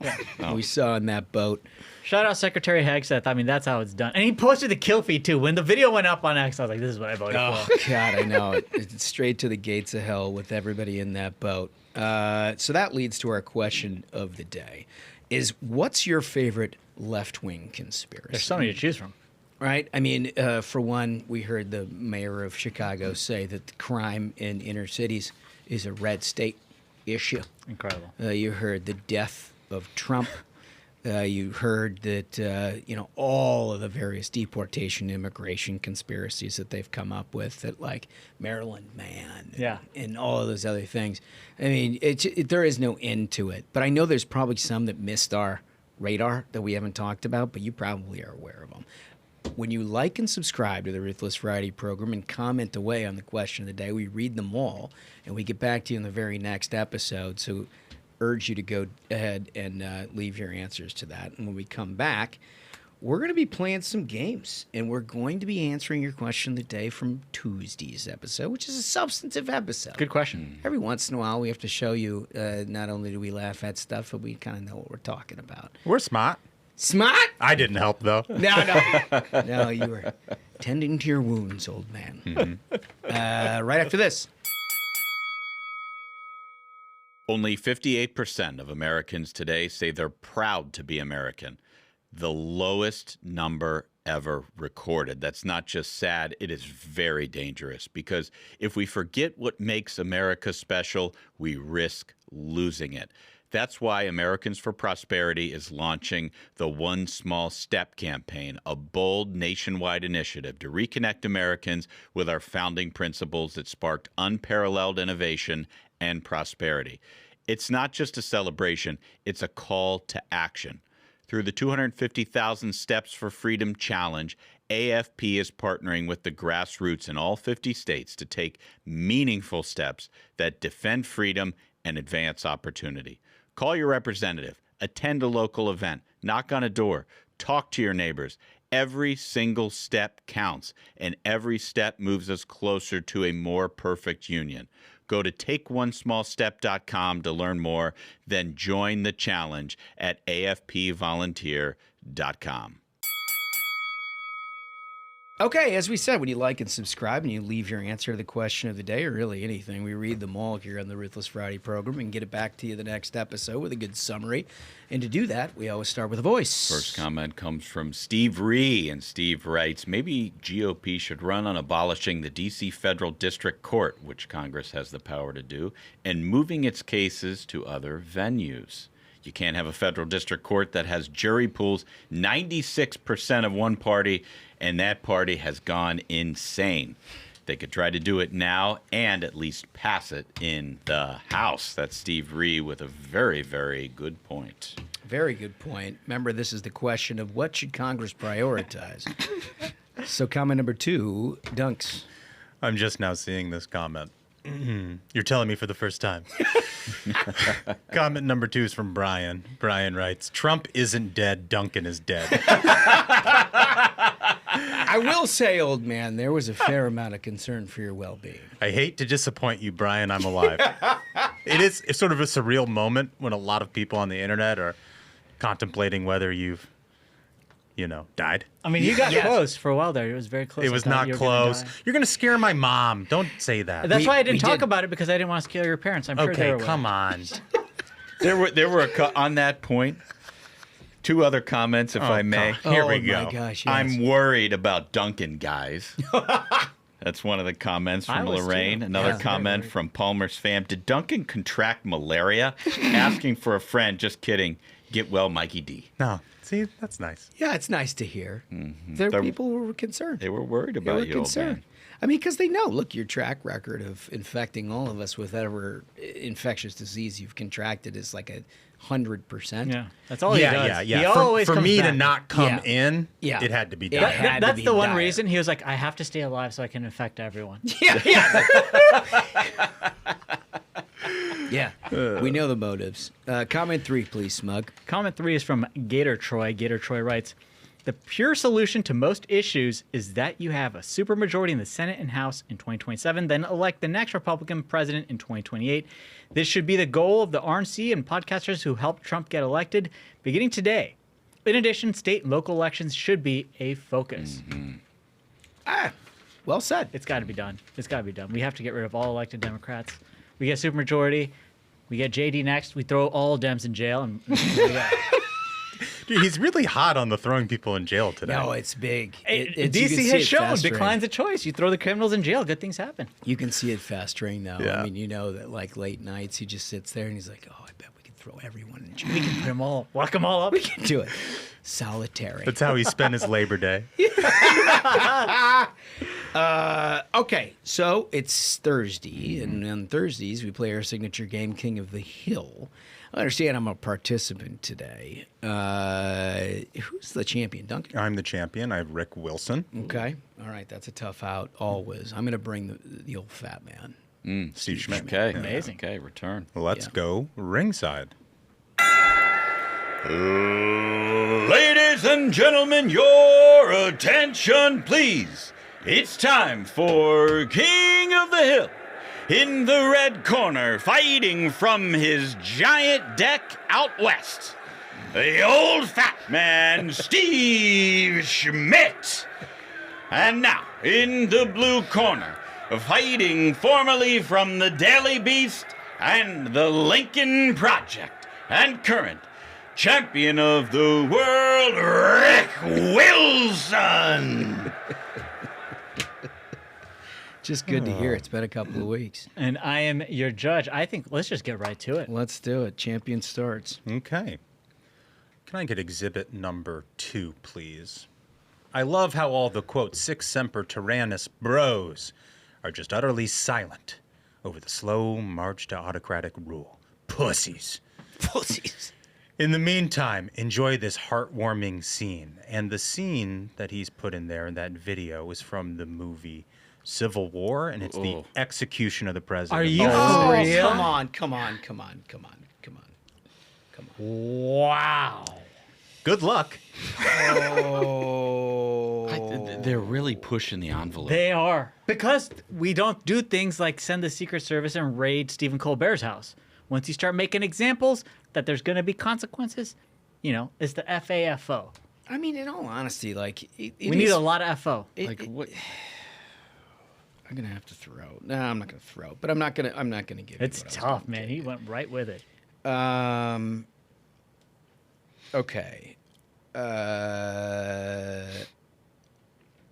We saw in that boat. Shout out Secretary Hegseth. I mean, that's how it's done. And he posted the kill feed, too. When the video went up on X, I was like, this is what I voted for. God, I know. It's straight to the gates of hell with everybody in that boat. So that leads to our question of the day. Is what's your favorite left-wing conspiracy? There's so many to choose from. Right? I mean, for one, we heard the mayor of Chicago say that the crime in inner cities is a red state issue. Incredible. You heard the death of Trump. You heard that, all of the various deportation, immigration conspiracies that they've come up with, that like Maryland Man and all of those other things. I mean, there is no end to it. But I know there's probably some that missed our radar that we haven't talked about, but you probably are aware of them. When you like and subscribe to the Ruthless Variety program and comment away on the question of the day, we read them all, and we get back to you in the very next episode. So urge you to go ahead and leave your answers to that. And when we come back, we're going to be playing some games, and we're going to be answering your question of the day from Tuesday's episode, which is a substantive episode. Good question. Every once in a while, we have to show you not only do we laugh at stuff, but we kind of know what we're talking about. We're smart. Smart? I didn't help, though. No, you were tending to your wounds, old man. Right after this. Only 58% of Americans today say they're proud to be American. The lowest number ever recorded. That's not just sad, it is very dangerous, because if we forget what makes America special, we risk losing it. That's why Americans for Prosperity is launching the One Small Step campaign, a bold nationwide initiative to reconnect Americans with our founding principles that sparked unparalleled innovation and prosperity. It's not just a celebration, it's a call to action. Through the 250,000 Steps for Freedom Challenge, AFP is partnering with the grassroots in all 50 states to take meaningful steps that defend freedom and advance opportunity. Call your representative, attend a local event, knock on a door, talk to your neighbors. Every single step counts, and every step moves us closer to a more perfect union. Go to takeonesmallstep.com to learn more, then join the challenge at afpvolunteer.com. Okay, as we said, when you like and subscribe and you leave your answer to the question of the day, or really anything, we read them all here on the Ruthless Variety program and get it back to you the next episode with a good summary. And to do that, we always start with a voice. First comment comes from Steve Ree, and Steve writes, maybe GOP should run on abolishing the D.C. Federal District Court, which Congress has the power to do, and moving its cases to other venues. You can't have a federal district court that has jury pools, 96% of one party, and that party has gone insane. They could try to do it now and at least pass it in the House. That's Steve Ree with a very, very good point. Very good point. Remember, this is the question of what should Congress prioritize? So comment number 2, Dunks. I'm just now seeing this comment. You're telling me for the first time. Comment number 2 is from Brian. Brian writes, Trump isn't dead, Duncan is dead. I will say, old man, there was a fair amount of concern for your well-being. I hate to disappoint you, Brian, I'm alive. It's sort of a surreal moment when a lot of people on the internet are contemplating whether you've, died. I mean, you got close for a while there. It was very close. It was not close. You're going to scare my mom. Don't say that. That's why I didn't talk about it, because I didn't want to scare your parents. I'm sure they were Okay, come on. There were on that point, 2 other comments, if I may. Here we go. Oh, my gosh, yes. I'm worried about Duncan, guys. That's one of the comments from Lorraine. Another comment from Palmer's fam. Did Duncan contract malaria? Asking for a friend. Just kidding. Get well, Mikey D. No. See, that's nice. Yeah, it's nice to hear. There are people who were concerned. They were worried about you, old man. I mean, because they know, look, your track record of infecting all of us with whatever infectious disease you've contracted is like 100%. Yeah, that's all he does. Yeah. He always for comes me back. to not come in, it had to be done. That's the one reason he was like, I have to stay alive so I can infect everyone. Yeah, we know the motives. Comment 3, please, Smug. Comment 3 is from Gator Troy. Gator Troy writes, the pure solution to most issues is that you have a supermajority in the Senate and House in 2027, then elect the next Republican president in 2028. This should be the goal of the RNC and podcasters who helped Trump get elected beginning today. In addition, state and local elections should be a focus. Well said. It's got to be done. It's got to be done. We have to get rid of all elected Democrats. We get supermajority. We get JD next. We throw all Dems in jail. And Dude, he's really hot on the throwing people in jail today. No, it's big. DC has shown declines of choice. You throw the criminals in jail, good things happen. You can see it festering, though. Yeah. I mean, you know that like late nights, he just sits there and he's like, oh, I bet we could throw everyone in jail. We can put them all, lock them all up. We can do it. Solitary. That's how he spent his Labor Day. Okay, so it's Thursday, and on Thursdays we play our signature game, King of the Hill. I understand I'm a participant today. Who's the champion, Duncan? I'm the champion. I have Rick Wilson. Okay, all right, that's a tough out, always. I'm going to bring the old fat man. Steve Schmitt. Okay. Yeah. Amazing. Okay, return. Let's go ringside. Ladies and gentlemen, your attention, please. It's time for King of the Hill. In the red corner, fighting from his giant deck out west, the old fat man, Steve Schmitt. And now, in the blue corner, fighting formerly from the Daily Beast and the Lincoln Project, and current champion of the world, Rick Wilson. Just good to hear. It's been a couple of weeks. And I am your judge. I think let's just get right to it. Let's do it. Champion starts. Okay. Can I get exhibit number 2, please? I love how all the, quote, Sic Semper Tyrannis bros are just utterly silent over the slow march to autocratic rule. Pussies. Pussies. In the meantime, enjoy this heartwarming scene. And the scene that he's put in there in that video is from the movie Civil War, and it's the execution of the president. Are you Oh, for real? come on. Wow. Good luck. They're really pushing the envelope. They are. Because we don't do things like send the Secret Service and raid Stephen Colbert's house. Once you start making examples that there's going to be consequences, it's the FAFO. I mean, in all honesty, like... we need a lot of FO. What? I'm gonna have to throw. No, I'm not gonna throw. But I'm not gonna give. It's tough, man. He went right with it. Okay.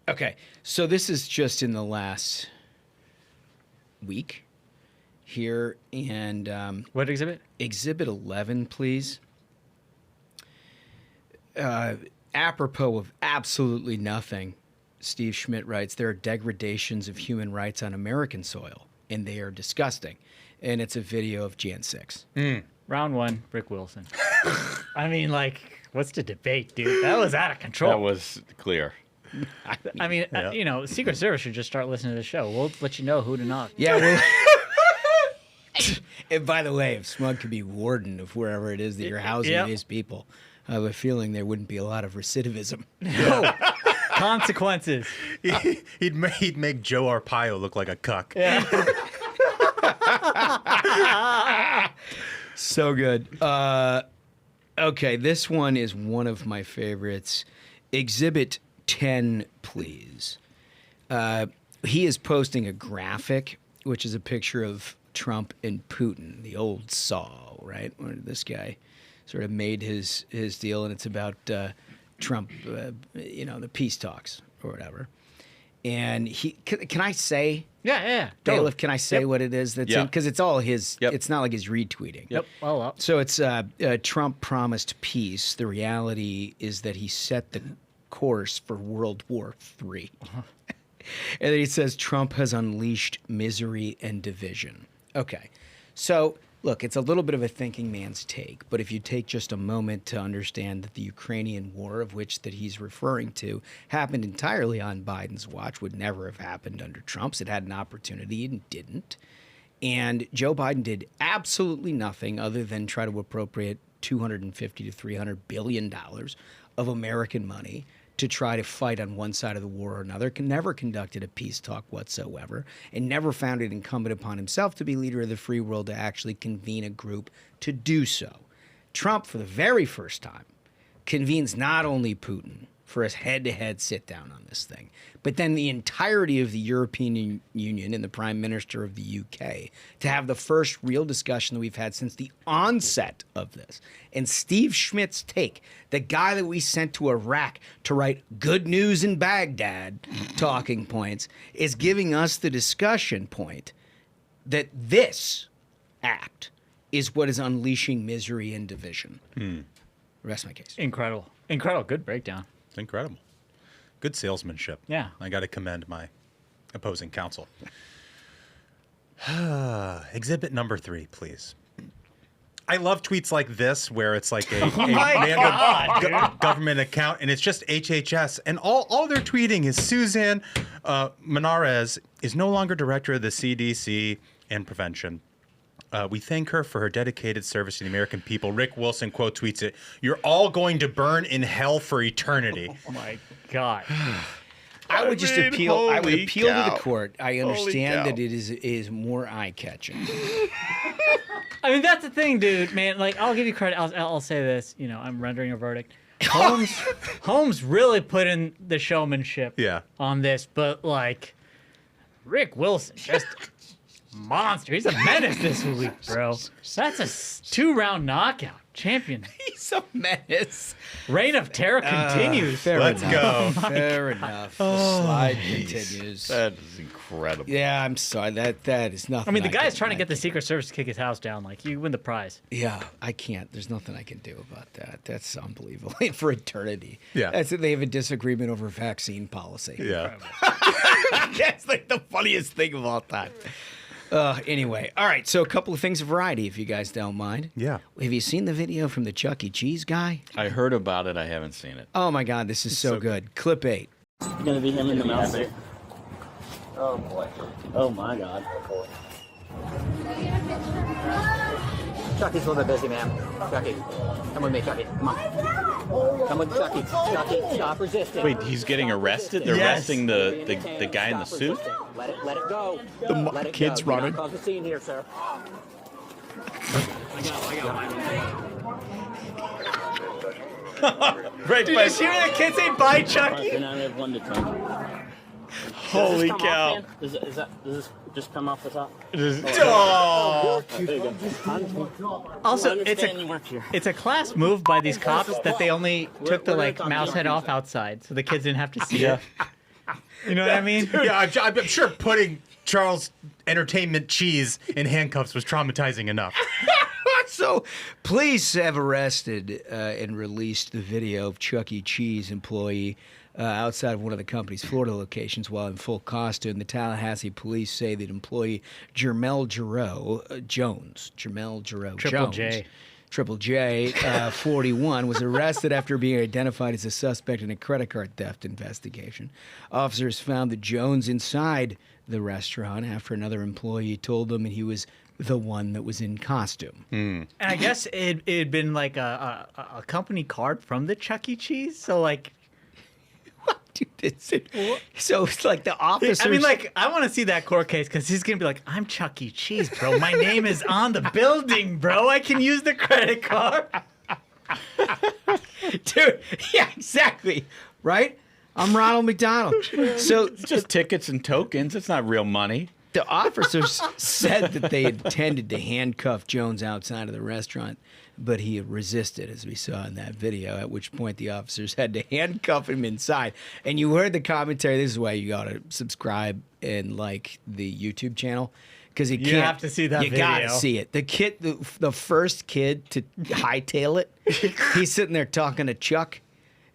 Okay. So this is just in the last week here, and what exhibit? Exhibit 11, please. Apropos of absolutely nothing. Steve Schmitt writes, there are degradations of human rights on American soil, and they are disgusting. And it's a video of Jan 6. Round 1, Rick Wilson. I mean, what's the debate, dude? That was out of control. That was clear. I mean, Secret Service should just start listening to the show. We'll let you know who to knock. Yeah, And by the way, if Smug could be warden of wherever it is that you're housing these people, I have a feeling there wouldn't be a lot of recidivism. No. Consequences. He'd make Joe Arpaio look like a cuck. Yeah. So good. Okay, this one is one of my favorites. Exhibit 10, please. He is posting a graphic, which is a picture of Trump and Putin, the old Saw, right? Where this guy sort of made his deal, and it's about Trump, the peace talks or whatever. And can I say? Yeah. Bailiff, can I say what it is that's in? Because it's all his. Yep. It's not like he's retweeting. Yep. All up. So it's Trump promised peace. The reality is that he set the course for World War III. And then he says Trump has unleashed misery and division. Okay. So look, it's a little bit of a thinking man's take, but if you take just a moment to understand that the Ukrainian war, of which that he's referring to, happened entirely on Biden's watch, would never have happened under Trump's. It had an opportunity and didn't. And Joe Biden did absolutely nothing other than try to appropriate $250 to $300 billion of American money to try to fight on one side of the war or another, never conducted a peace talk whatsoever, and never found it incumbent upon himself to be leader of the free world to actually convene a group to do so. Trump, for the very first time, convenes not only Putin for a head-to-head sit-down on this thing, but then the entirety of the European Union and the Prime Minister of the UK to have the first real discussion that we've had since the onset of this. And Steve Schmitt's take, the guy that we sent to Iraq to write good news in Baghdad talking points, is giving us the discussion point that this act is what is unleashing misery and division. Rest my case. Incredible. Good breakdown. It's incredible. Good salesmanship. Yeah. I got to commend my opposing counsel. Exhibit number 3, please. I love tweets like this where it's like a random government account and it's just HHS. And all they're tweeting is Suzanne Menarez is no longer director of the CDC and prevention. We thank her for her dedicated service to the American people. Rick Wilson quote tweets it, "You're all going to burn in hell for eternity." Oh my God. I would just appeal. I would appeal to the court. I Holy understand cow. that it is more eye catching. I mean, that's the thing, dude, man. Like, I'll give you credit. I'll say this. I'm rendering a verdict. Holmes really put in the showmanship on this, but like Rick Wilson, just monster. He's a menace this week, bro. That's a 2-round knockout. Champion. He's a menace. Reign of Terror continues. Let's go. Fair enough. The slide continues. That is incredible. Yeah, I'm sorry. That is nothing. I mean, the guy's trying to get the Secret Service to kick his house down. Like, you win the prize. Yeah, I can't. There's nothing I can do about that. That's unbelievable. For eternity. Yeah. That's it. They have a disagreement over vaccine policy. Yeah. That's like the funniest thing of all time. Anyway, all right, so a couple of things of variety, if you guys don't mind. Yeah. Have you seen the video from the Chuck E. Cheese guy? I heard about it. I haven't seen it. Oh, my God, this is so good. Clip 8. It's going to be him in the mouse. Oh, boy. Oh, my God. Chucky's a little bit busy, man. Chucky, come with me, Chucky. Come on. Come with Chucky. Chucky, stop resisting. Wait, he's getting arrested? They're arresting the guy in the suit? Let it go. The kid's running. Cause a scene here, sir. I got Did you see where the kid say bye, Chucky? Then I have 1 to 10. Holy cow. Does this just come off the top? Oh. Also, it's it's a class move by these cops that they only took the mouse head off outside, so the kids didn't have to see it. You know what I mean? Yeah, I'm sure putting Charles Entertainment Cheese in handcuffs was traumatizing enough. So, police have arrested and released the video of Chuck E. Cheese employee outside of one of the company's Florida locations while in full costume. The Tallahassee police say that employee Jermel Jones, Triple J. Triple J, 41, was arrested after being identified as a suspect in a credit card theft investigation. Officers found the Jones inside the restaurant after another employee told them he was the one that was in costume. And I guess it'd been like a company card from the Chuck E. Cheese. So like, so it's like the officers. I mean, like, I want to see that court case because he's gonna be like, "I'm Chuck E. Cheese, bro. My name is on the building, bro. I can use the credit card." Dude, yeah, exactly. Right? I'm Ronald McDonald. So it's just tickets and tokens. It's not real money. The officers said that they intended to handcuff Jones outside of the restaurant, but he resisted, as we saw in that video, at which point the officers had to handcuff him inside. And you heard the commentary. This is why you got to subscribe and like the YouTube channel. Because you have to see that video. You got to see it. The kid, the first kid to hightail it, he's sitting there talking to Chuck.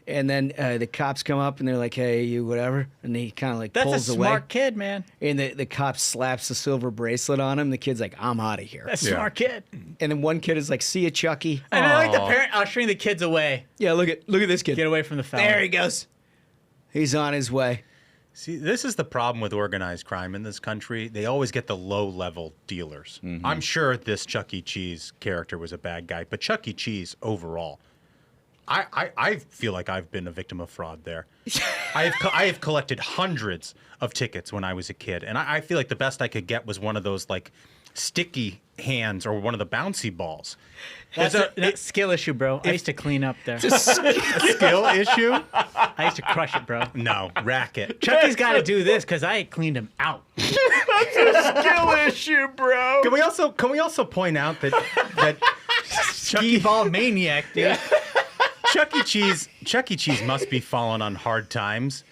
And then the cops come up and they're like, "Hey, you, whatever," and he kind of like pulls away. That's a smart kid, man. And the cop slaps the silver bracelet on him. The kid's like, "I'm out of here." That's a smart kid. And then one kid is like, "See ya, Chucky." And I like the parent ushering the kids away. Yeah, look at this kid. Get away from the felon. There he goes. He's on his way. See, this is the problem with organized crime in this country. They always get the low-level dealers. I'm sure this Chuck E. Cheese character was a bad guy, but Chuck E. Cheese overall, I feel like I've been a victim of fraud there. I have collected hundreds of tickets when I was a kid, and I feel like the best I could get was one of those like sticky hands or one of the bouncy balls. That's a skill issue, bro. I used to clean up there. It's a skill issue? I used to crush it, bro. No, racket. Chucky's got to do this because I cleaned him out. That's a skill issue, bro. Can we also point out that Chucky ball maniac, dude. Chuck E. Cheese must be falling on hard times,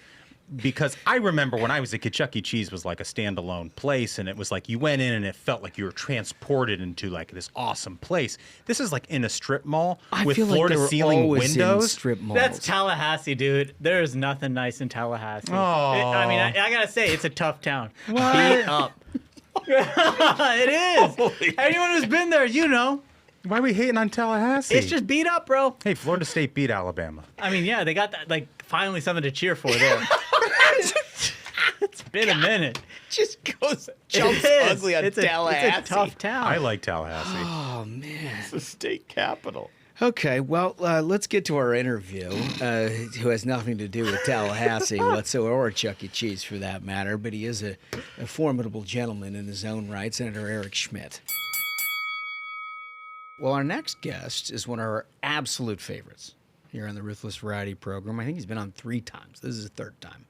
because I remember when I was a kid, Chuck E. Cheese was like a standalone place, and it was like you went in and it felt like you were transported into like this awesome place. This is like in a strip mall with floor-to-ceiling windows. Strip malls. That's Tallahassee, dude. There is nothing nice in Tallahassee. Oh. I mean, I gotta say, it's a tough town. What? Beat up. It is. Anyone who's been there, you know. Why are we hating on Tallahassee? It's just beat up, bro. Hey, Florida State beat Alabama. I mean, yeah, they got that, like, finally something to cheer for there. It's been a minute. Just jumps ugly on Tallahassee. It's a tough town. I like Tallahassee. Oh, man. It's the state capital. Okay, well, let's get to our interview, who has nothing to do with Tallahassee whatsoever, or Chuck E. Cheese for that matter, but he is a formidable gentleman in his own right, Senator Eric Schmitt. Well, our next guest is one of our absolute favorites here on the Ruthless Variety program. I think he's been on 3 times. This is the 3rd time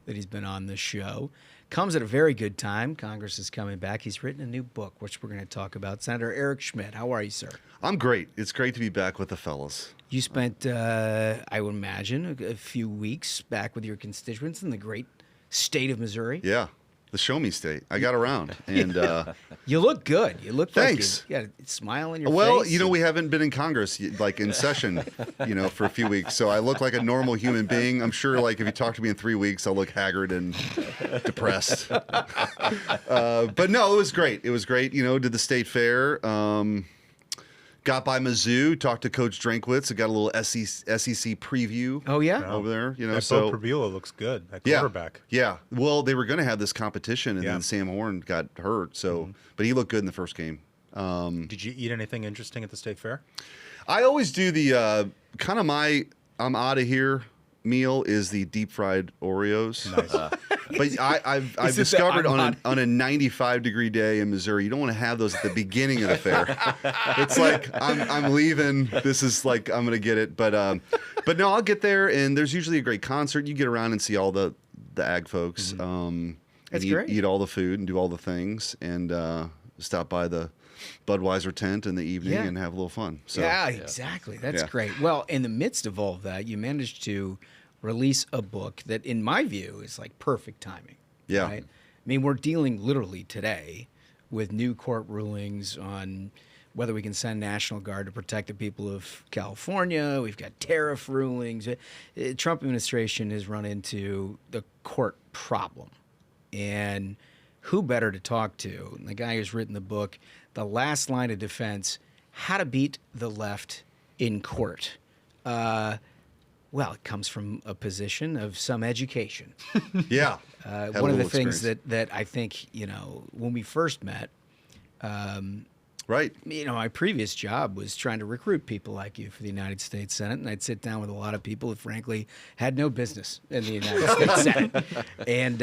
that he's been on this show. Comes at a very good time. Congress is coming back. He's written a new book, which we're going to talk about. Senator Eric Schmitt, how are you, sir? I'm great. It's great to be back with the fellas. You spent, I would imagine, a few weeks back with your constituents in the great state of Missouri. Yeah. The show me state. I got around, and you look good. You look thanks. Like you got a smile on your face. Well, you know, we haven't been in Congress like in session, for a few weeks, so I look like a normal human being. I'm sure, like if you talk to me in 3 weeks, I'll look haggard and depressed. But no, it was great. It was great. Did the state fair. Got by Mizzou, talked to Coach Drinkwitz. I got a little SEC preview. Oh yeah, over there. That Bo Prabula looks good. That quarterback. Yeah. Well, they were going to have this competition, and then Sam Horn got hurt. So, but he looked good in the first game. Did you eat anything interesting at the state fair? I always do the kind of I'm out of here meal is the deep fried Oreos. Nice. But I've discovered on a 95-degree day in Missouri, you don't want to have those at the beginning of the fair. It's like I'm leaving. This is like I'm gonna get it, but no, I'll get there, and there's usually a great concert. You get around and see all the ag folks. That's great. Eat all the food and do all the things, and stop by the Budweiser tent in the evening and have a little fun. So, yeah, exactly. That's great. Well, in the midst of all of that, you managed to release a book that, in my view, is like perfect timing. Yeah. Right? I mean, we're dealing literally today with new court rulings on whether we can send National Guard to protect the people of California. We've got tariff rulings. The Trump administration has run into the court problem. And who better to talk to? The guy who's written the book, The Last Line of Defense, how to beat the left in court. Well, it comes from a position of some education. Yeah. One of the things that I think, when we first met, right. My previous job was trying to recruit people like you for the United States Senate, and I'd sit down with a lot of people who, frankly, had no business in the United States Senate. And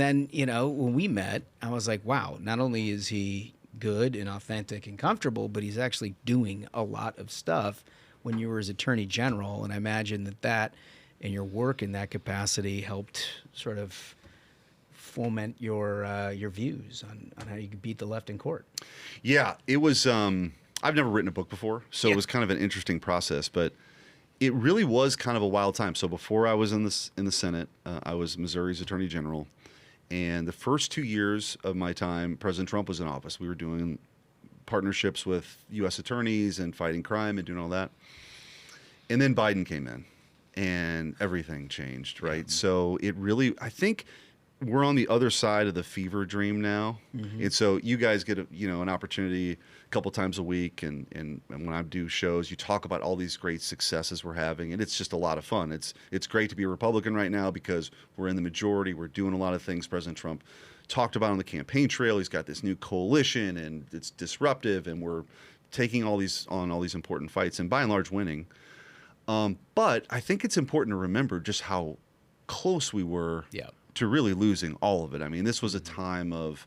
then, when we met, I was like, wow, not only is he good and authentic and comfortable, but he's actually doing a lot of stuff when you were his attorney general. And I imagine that and your work in that capacity helped sort of foment your views on how you could beat the left in court. Yeah, it was. I've never written a book before, so it was kind of an interesting process. But it really was kind of a wild time. So before I was in the Senate, I was Missouri's attorney general, and the first 2 years of my time, President Trump was in office. We were doing partnerships with U.S. attorneys and fighting crime and doing all that. And then Biden came in, and everything changed. Right. So it really, I think, we're on the other side of the fever dream now. And so you guys get an opportunity a couple times a week, and when I do shows, you talk about all these great successes we're having, and it's just a lot of fun. It's great to be a Republican right now because we're in the majority. We're doing a lot of things President Trump talked about on the campaign trail. He's got this new coalition, and it's disruptive, and we're taking all these important fights, and by and large winning. But I think it's important to remember just how close we were to really losing all of it. I mean, this was a time of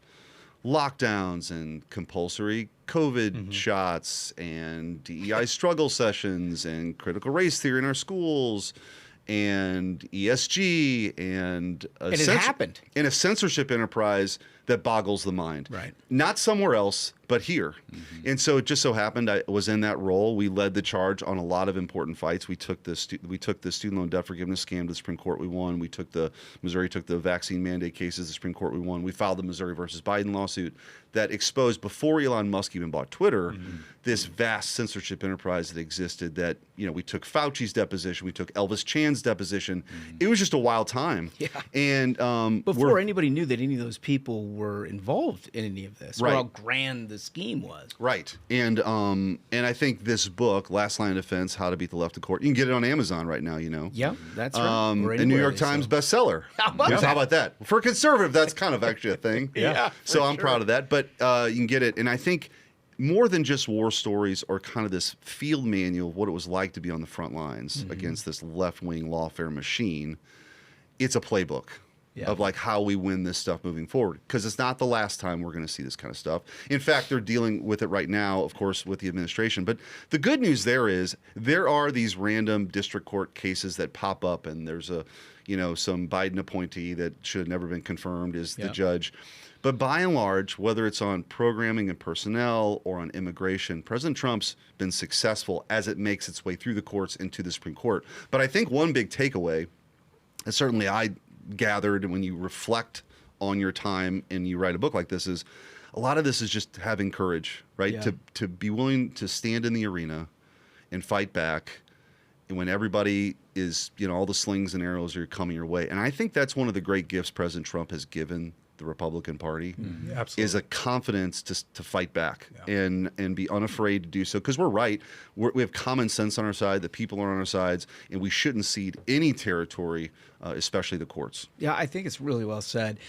lockdowns and compulsory COVID shots and DEI struggle sessions and critical race theory in our schools and ESG and it happened in a censorship enterprise that boggles the mind. Right. Not somewhere else, but here. And so it just so happened I was in that role. We led the charge on a lot of important fights. We took the student loan debt forgiveness scam to the Supreme Court. We won. Missouri took the vaccine mandate cases to the Supreme Court. We won. We filed the Missouri versus Biden lawsuit that exposed, before Elon Musk even bought Twitter, this vast censorship enterprise that existed. That we took Fauci's deposition. We took Elvis Chan's deposition. It was just a wild time. Yeah. And before anybody knew that any of those people were involved in any of this, or Right. how grand the scheme was. Right. And I think this book, Last Line of Defense, How to Beat the Left in Court, you can get it on Amazon right now, Yeah, that's right. Or a New York anywhere, Times so. bestseller. How about that? How about that? For a conservative, that's kind of actually a thing. So I'm proud of that. But you can get it. And I think more than just war stories or kind of this field manual of what it was like to be on the front lines against this left-wing lawfare machine, it's a playbook. Of like how we win this stuff moving forward, because it's not the last time we're going to see this kind of stuff. In fact, they're dealing with it right now, of course, with the administration. But the good news there is there are these random district court cases that pop up, and there's some Biden appointee that should have never been confirmed is the judge. But by and large, whether it's on programming and personnel or on immigration, President Trump's been successful as it makes its way through the courts into the Supreme Court. But I think one big takeaway, and certainly I gathered when you reflect on your time and you write a book like this, is a lot of this is just having courage, right? To be willing to stand in the arena and fight back, and when everybody is, all the slings and arrows are coming your way. And I think that's one of the great gifts President Trump has given the Republican Party, is a confidence to fight back and be unafraid to do so. Because we're right. We have common sense on our side. The people are on our sides, and we shouldn't cede any territory, especially the courts. Yeah, I think it's really well said.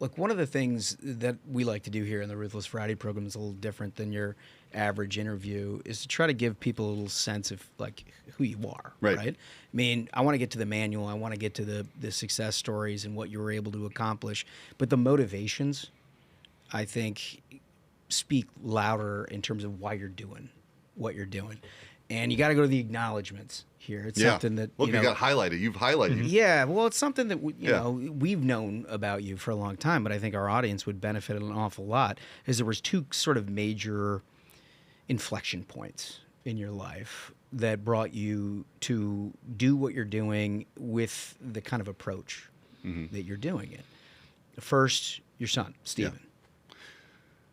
Look, one of the things that we like to do here in the Ruthless Friday program is a little different than your average interview, is to try to give people a little sense of like who you are, right? I mean, I want to get to the manual, I want to get to the success stories and what you were able to accomplish, but the motivations, I think, speak louder in terms of why you're doing what you're doing. And you got to go to the acknowledgments here. It's something that you got highlighted. You've highlighted. Yeah, well, it's something that we've known about you for a long time, but I think our audience would benefit an awful lot. Is there was two sort of major inflection points in your life that brought you to do what you're doing with the kind of approach that you're doing it. First, your son, Stephen.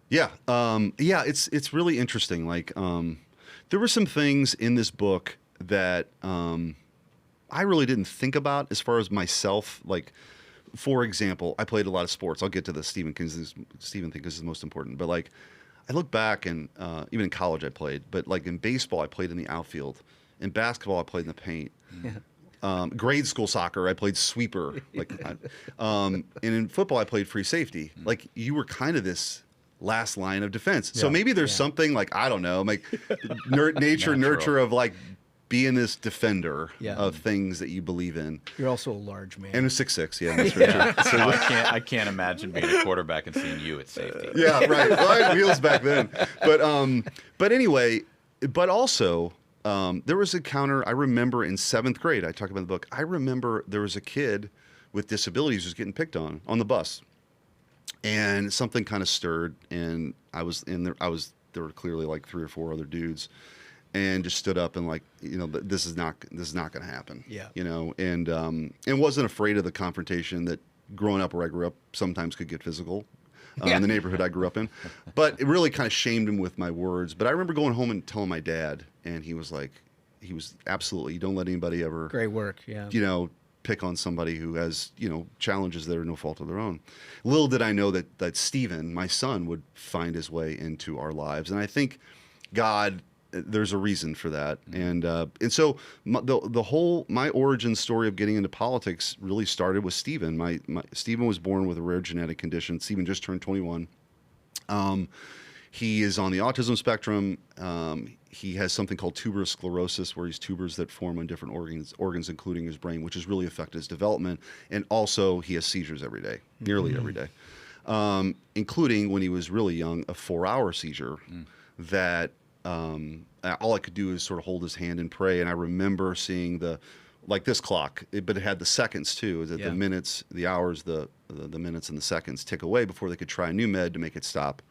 It's really interesting. Like, there were some things in this book that I really didn't think about as far as myself. Like, for example, I played a lot of sports. I'll get to the Stephen thing because it's the most important. But like, I look back and even in college I played, but like in baseball I played in the outfield. In basketball I played in the paint. Yeah. Grade school soccer I played sweeper. And in football I played free safety. Like you were kind of this last line of defense. So maybe there's something like, I don't know, like nurture of like being this defender of things that you believe in. You're also a large man. And a 6'6", yeah, that's very true. So I can't imagine being a quarterback and seeing you at safety. Yeah, right. Well, I had wheels back then. But anyway, but also there was a counter, I remember in 7th grade, I talk about in the book, I remember there was a kid with disabilities who was getting picked on the bus. And something kind of stirred, and there were clearly like 3 or 4 other dudes, and just stood up and like, this is not going to happen. Yeah. And wasn't afraid of the confrontation that growing up where I grew up sometimes could get physical in the neighborhood I grew up in. But it really kind of shamed him with my words. But I remember going home and telling my dad, and he was absolutely, you don't let anybody ever. Great work. Yeah. Pick on somebody who has, challenges that are no fault of their own. Little did I know that Stephen, my son, would find his way into our lives. And I think God, there's a reason for that. And so my origin story of getting into politics really started with Stephen. Stephen was born with a rare genetic condition. Stephen just turned 21. He is on the autism spectrum. He has something called tuberous sclerosis, where he's tubers that form on different organs, including his brain, which has really affected his development. And also, he has seizures every day, nearly every day, including when he was really young, a 4-hour seizure that all I could do is sort of hold his hand and pray. And I remember seeing this clock, but it had the seconds too. That the minutes, the hours, the minutes and the seconds tick away before they could try a new med to make it stop.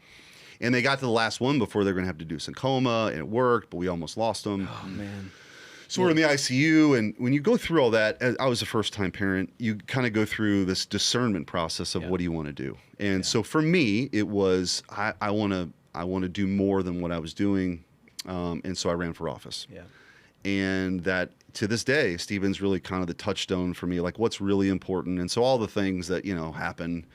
And they got to the last one before they're going to have to do some coma, and it worked, but we almost lost them. Oh, man. So we're in the ICU, and when you go through all that, I was a first-time parent, you kind of go through this discernment process of what do you want to do. And so for me, it was, I want to do more than what I was doing, and so I ran for office. Yeah. And that, to this day, Stephen's really kind of the touchstone for me, like what's really important. And so all the things that, happen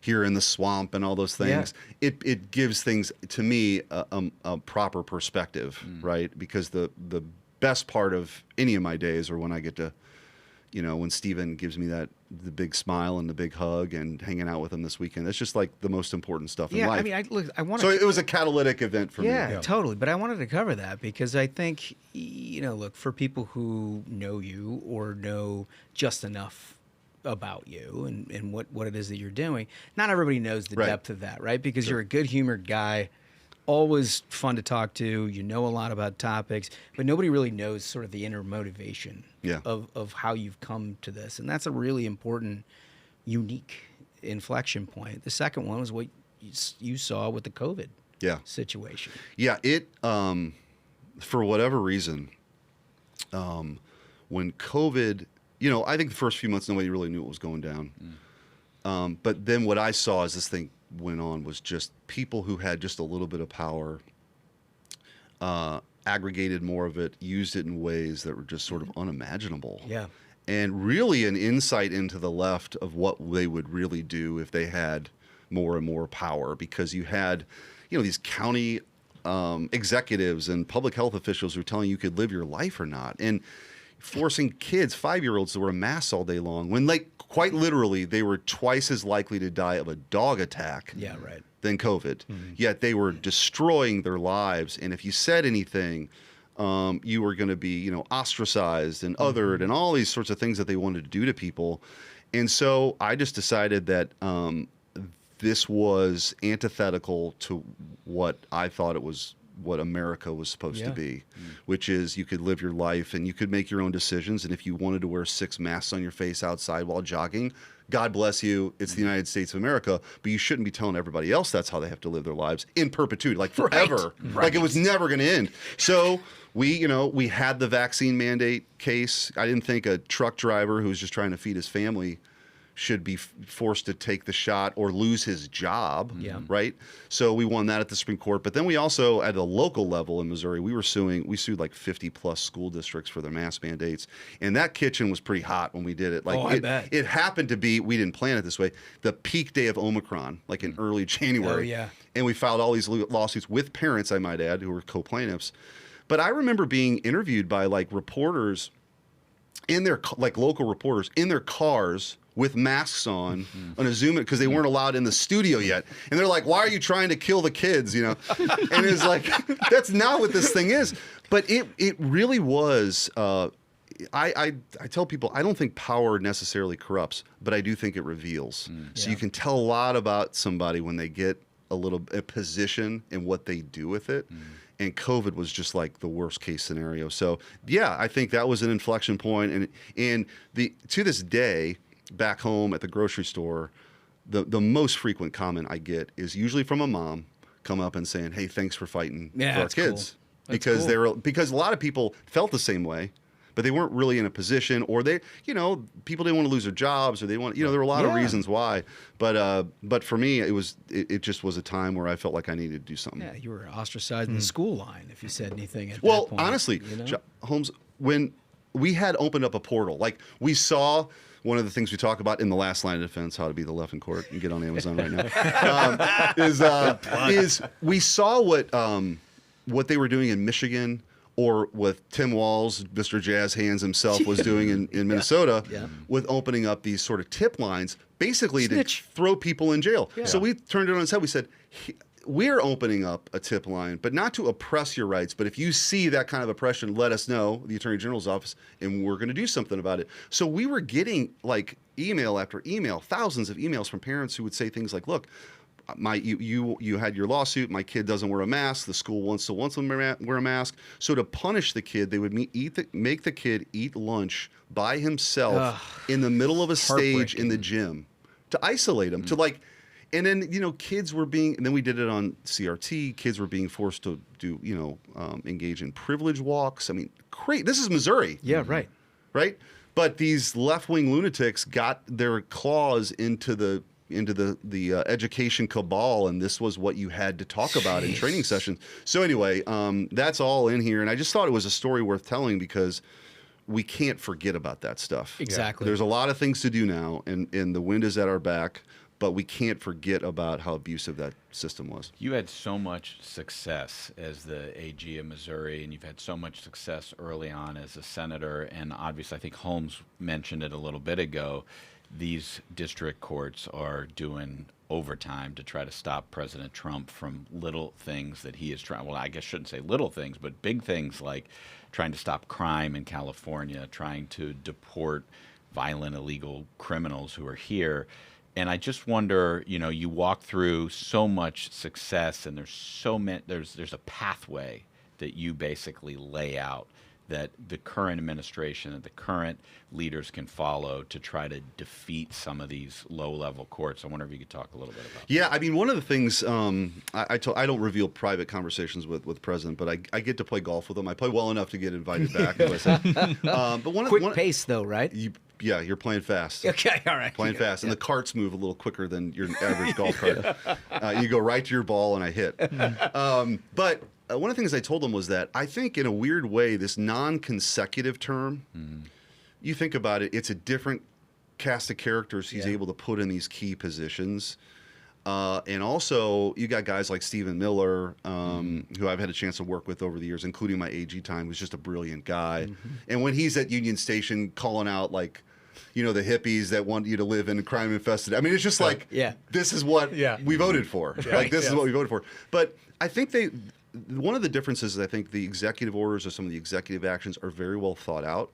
here in the swamp and all those things, it gives things to me a proper perspective, right? Because the best part of any of my days are when I get to, when Stephen gives me the big smile and the big hug and hanging out with him this weekend. That's just like the most important stuff in life. I mean, So it was a catalytic event for me. Yeah, totally. But I wanted to cover that because I think, look, for people who know you or know just enough about you and what it is that you're doing, not everybody knows the depth of that, right? Because you're a good-humored guy, always fun to talk to, you know a lot about topics, but nobody really knows sort of the inner motivation of how you've come to this. And that's a really important, unique inflection point. The second one was what you saw with the COVID situation. Yeah, it, for whatever reason, when COVID... I think the first few months, nobody really knew what was going down. But then what I saw as this thing went on was just people who had just a little bit of power, aggregated more of it, used it in ways that were just sort of unimaginable. Yeah. And really an insight into the left of what they would really do if they had more and more power. Because you had, these county executives and public health officials who were telling you could live your life or not. And forcing kids, 5-year-olds, to wear masks all day long when, quite literally, they were twice as likely to die of a dog attack than COVID. Yet they were destroying their lives. And if you said anything, you were going to be, ostracized and othered and all these sorts of things that they wanted to do to people. And so I just decided that this was antithetical to what I thought it was, what America was supposed to be, which is you could live your life and you could make your own decisions. And if you wanted to wear 6 masks on your face outside while jogging, God bless you. It's the United States of America, but you shouldn't be telling everybody else that's how they have to live their lives in perpetuity, like forever, like it was never going to end. So we had the vaccine mandate case. I didn't think a truck driver who was just trying to feed his family should be forced to take the shot or lose his job, right? So we won that at the Supreme Court. But then we also, at a local level in Missouri, we sued like 50-plus school districts for their mask mandates. And that kitchen was pretty hot when we did it. Like, I bet. It happened to be, we didn't plan it this way, the peak day of Omicron, like in early January. Oh, yeah. And we filed all these lawsuits with parents, I might add, who were co-plaintiffs. But I remember being interviewed by like reporters in their, like local reporters, in their cars with masks on a Zoom, because they weren't allowed in the studio yet. And they're like, why are you trying to kill the kids, you know? And it's like, that's not what this thing is. But it really was, I tell people, I don't think power necessarily corrupts, but I do think it reveals. So you can tell a lot about somebody when they get a position and what they do with it. And COVID was just like the worst case scenario. So yeah, I think that was an inflection point. And to this day, back home at the grocery store, the most frequent comment I get is usually from a mom come up and saying, "Hey, thanks for fighting for our kids." Cool. Because a lot of people felt the same way, but they weren't really in a position, or people didn't want to lose their jobs, or they want, there were a lot of reasons why. But for me, it just was a time where I felt like I needed to do something. Yeah, you were ostracized in the school line if you said anything at that point. Well, honestly, Holmes, when we had opened up a portal, like we saw. One of the things we talk about in The Last Line of Defense, How to Be the Left in Court, you can get on Amazon right now, is we saw what they were doing in Michigan, or what Tim Walz, Mr. Jazz Hands himself, was doing in Minnesota with opening up these sort of tip lines, basically to throw people in jail. Yeah. So we turned it on its head. We said, we're opening up a tip line, but not to oppress your rights. But if you see that kind of oppression, let us know, the Attorney General's office, and we're going to do something about it. So we were getting like email after email, thousands of emails from parents who would say things like, look, you had your lawsuit, my kid doesn't wear a mask, the school wants them to wear a mask. So to punish the kid, they would make the kid eat lunch by himself in the middle of a stage in the gym to isolate him, to like. And then, kids were and then we did it on CRT. Kids were being forced to do, engage in privilege walks. I mean, this is Missouri. Yeah, right. Right? But these left-wing lunatics got their claws into the education cabal, and this was what you had to talk about in training sessions. So anyway, that's all in here. And I just thought it was a story worth telling, because we can't forget about that stuff. Exactly. There's a lot of things to do now, and the wind is at our back. But we can't forget about how abusive that system was. You had so much success as the AG of Missouri, and you've had so much success early on as a senator. And obviously, I think Holmes mentioned it a little bit ago, these district courts are doing overtime to try to stop President Trump from little things that he is trying. Well, I guess I shouldn't say little things, but big things like trying to stop crime in California, trying to deport violent, illegal criminals who are here. And I just wonder, you walk through so much success, and there's a pathway that you basically lay out that the current administration and the current leaders can follow to try to defeat some of these low-level courts. I wonder if you could talk a little bit about that. Yeah, I mean, one of the things, I don't reveal private conversations with the president, but I get to play golf with him. I play well enough to get invited back. But quick pace, though, right? Yeah, you're playing fast. Okay, all right. Playing fast. And the carts move a little quicker than your average golf cart. You go right to your ball, and I hit. But one of the things I told him was that I think, in a weird way, this non-consecutive term, you think about it, it's a different cast of characters he's able to put in these key positions. And also, you got guys like Stephen Miller, who I've had a chance to work with over the years, including my AG time, who's just a brilliant guy. And when he's at Union Station calling out, like, the hippies that want you to live in crime infested. I mean, it's just like, this is what we voted for. Like, this is what we voted for. But I think one of the differences is I think the executive orders or some of the executive actions are very well thought out.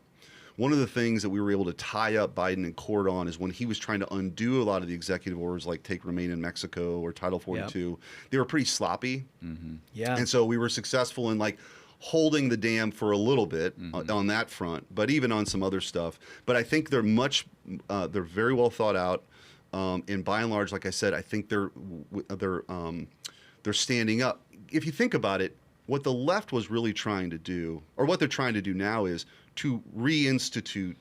One of the things that we were able to tie up Biden in court on is when he was trying to undo a lot of the executive orders, like Take Remain in Mexico or Title 42, they were pretty sloppy. Yeah. And so we were successful in like holding the dam for a little bit on that front, but even on some other stuff. But I think they're very well thought out. And by and large, like I said, I think they're standing up. If you think about it, what the left was really trying to do, or what they're trying to do now, is to reinstitute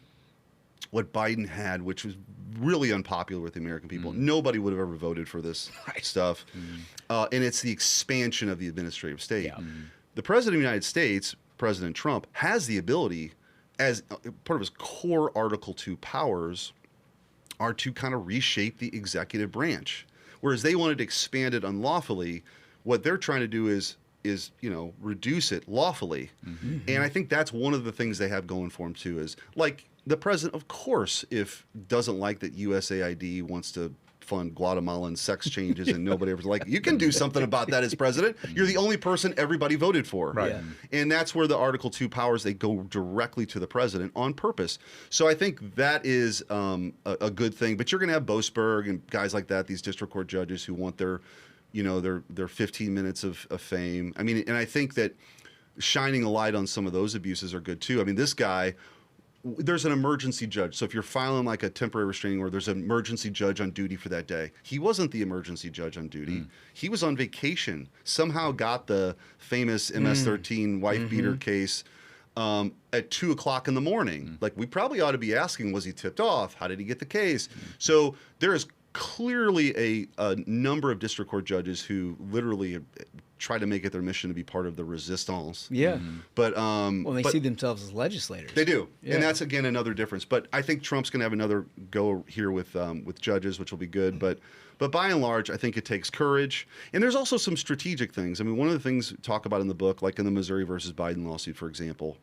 what Biden had, which was really unpopular with the American people. Nobody would have ever voted for this stuff. And it's the expansion of the administrative state. The President of the United States, President Trump, has the ability, as part of his core Article 2 powers, are to kind of reshape the executive branch. Whereas they wanted to expand it unlawfully, what they're trying to do is reduce it lawfully. And I think that's one of the things they have going for them too, is like the president, of course, if doesn't like that USAID wants to fund Guatemalan sex changes and nobody ever like, you can do something about that as president. You're the only person everybody voted for. Right. And that's where the Article 2 powers, they go directly to the president on purpose. So I think that is a good thing. But you're going to have Boasberg and guys like that, these district court judges who want their 15 minutes of fame. I mean, and I think that shining a light on some of those abuses are good too. I mean, this guy, there's an emergency judge. So if you're filing like a temporary restraining order, there's an emergency judge on duty for that day. He wasn't the emergency judge on duty. He was on vacation. Somehow got the famous MS-13 wife beater case at 2 o'clock in the morning. Like, we probably ought to be asking, was he tipped off? How did he get the case? So there is clearly a number of district court judges who literally try to make it their mission to be part of the resistance. Yeah. But they see themselves as legislators. They do. Yeah. And that's, again, another difference. But I think Trump's going to have another go here with judges, which will be good. But by and large, I think it takes courage. And there's also some strategic things. I mean, one of the things we talk about in the book, like in the Missouri versus Biden lawsuit, for example,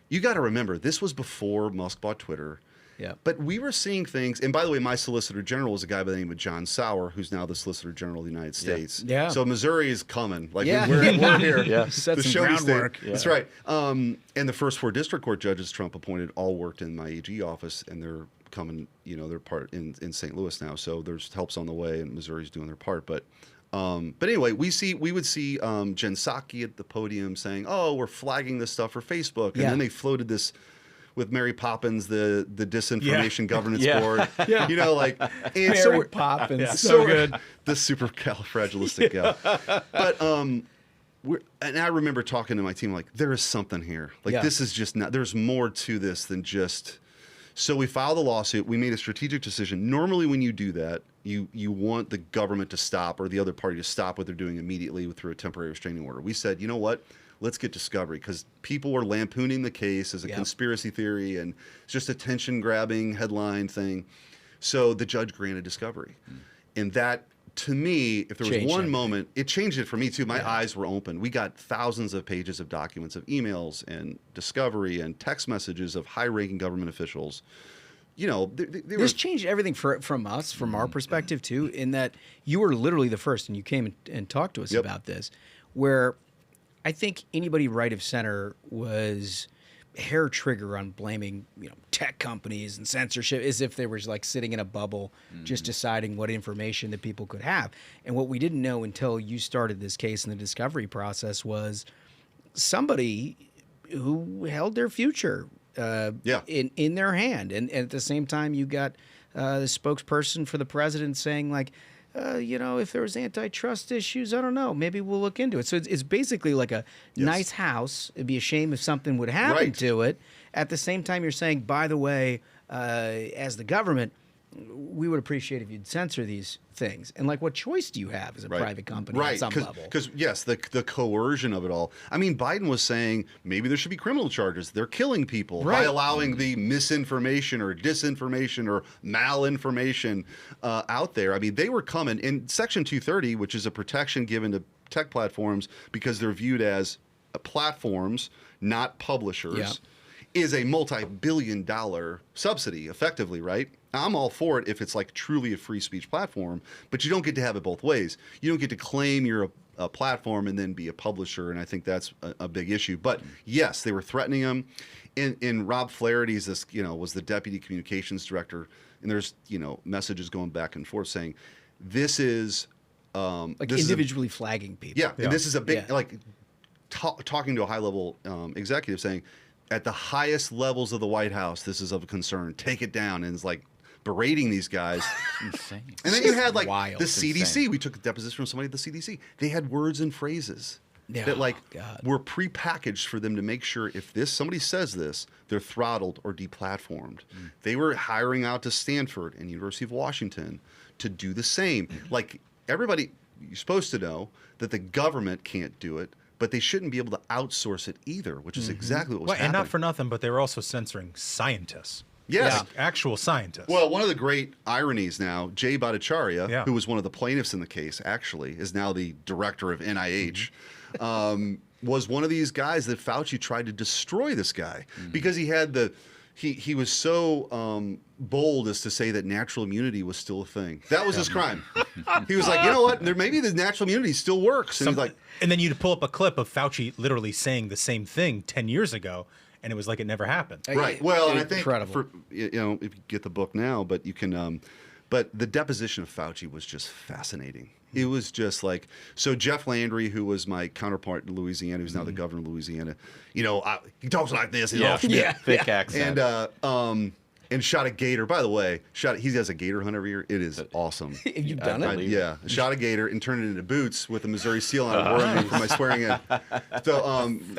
you got to remember, this was before Musk bought Twitter. Yeah. But we were seeing things, and by the way, my Solicitor General was a guy by the name of John Sauer, who's now the Solicitor General of the United States. Yeah. So Missouri is coming. Like, Yeah. we're here. Yeah. Set The some show groundwork. state. That's right. And the first 4 district court judges Trump appointed all worked in my AG office, and they're coming, they're part in St. Louis now. So there's helps on the way, and Missouri's doing their part. But anyway, we would see Jen Psaki at the podium saying, "Oh, we're flagging this stuff for Facebook," and then they floated this with Mary Poppins, the disinformation governance board. Yeah. And Mary Poppins. So good. The supercalifragilistic gal. But and I remember talking to my team, like, there is something here. Like, this is just not, there's more to this than just. So we filed a lawsuit. We made a strategic decision. Normally when you do that, you want the government to stop, or the other party to stop what they're doing immediately through a temporary restraining order. We said, you know what? Let's get discovery, because people were lampooning the case as a conspiracy theory, and it's just a tension-grabbing headline thing. So the judge granted discovery. And that, to me, if there was one moment, it changed it for me too. My eyes were open. We got thousands of pages of documents, of emails and discovery and text messages of high-ranking government officials. This changed everything from us, from our perspective too, in that you were literally the first, and you came and talked to us about this, where I think anybody right of center was hair trigger on blaming, tech companies and censorship, as if they were like sitting in a bubble, just deciding what information that people could have. And what we didn't know until you started this case in the discovery process was somebody who held their future in their hand. And at the same time, you got the spokesperson for the president saying, like, if there was antitrust issues, I don't know, maybe we'll look into it. So it's basically like a nice house. It'd be a shame if something would happen to it. At the same time, you're saying, by the way, as the government, we would appreciate if you'd censor these things. And like, what choice do you have as a private company at some level? Because yes, the coercion of it all. I mean, Biden was saying maybe there should be criminal charges. They're killing people by allowing the misinformation or disinformation or malinformation out there. I mean, they were coming in Section 230, which is a protection given to tech platforms because they're viewed as platforms, not publishers. Is a multi-billion-dollar subsidy, effectively, right? I'm all for it if it's like truly a free speech platform, but you don't get to have it both ways. You don't get to claim you're a platform and then be a publisher, and I think that's a big issue. But yes, they were threatening him. And Rob Flaherty's was the deputy communications director, and there's messages going back and forth saying this is individually flagging people. And this is a big talking to a high-level executive saying, at the highest levels of the White House, this is of concern. Take it down. And it's like berating these guys. Insane. And then you had like wild. the CDC. We took a deposition from somebody at the CDC. They had words and phrases that like were prepackaged for them to make sure if somebody says this, they're throttled or deplatformed. They were hiring out to Stanford and University of Washington to do the same. Like everybody, you're supposed to know that the government can't do it, but they shouldn't be able to outsource it either, which is exactly what was happening. And not for nothing, but they were also censoring scientists. Yes. Like actual scientists. Well, one of the great ironies now, Jay Bhattacharya, who was one of the plaintiffs in the case, actually, is now the director of NIH, was one of these guys that Fauci tried to destroy this guy because he had he was so bold as to say that natural immunity was still a thing. That was his crime. He was like, you know what? Maybe the natural immunity still works. And he's like, and then you'd pull up a clip of Fauci literally saying the same thing 10 years ago, and it was like it never happened. Right. Well, and I think for if you get the book now, but you can. But the deposition of Fauci was just fascinating. It was just like, so Jeff Landry, who was my counterpart in Louisiana, who's now the governor of Louisiana, he talks like this. He's all Schmitt. Thick accent. And shot a gator. By the way, he has a gator hunt every year. It is awesome. You've done it? Yeah. Shot a gator and turned it into boots with a Missouri seal on it, warning me for my swearing in. So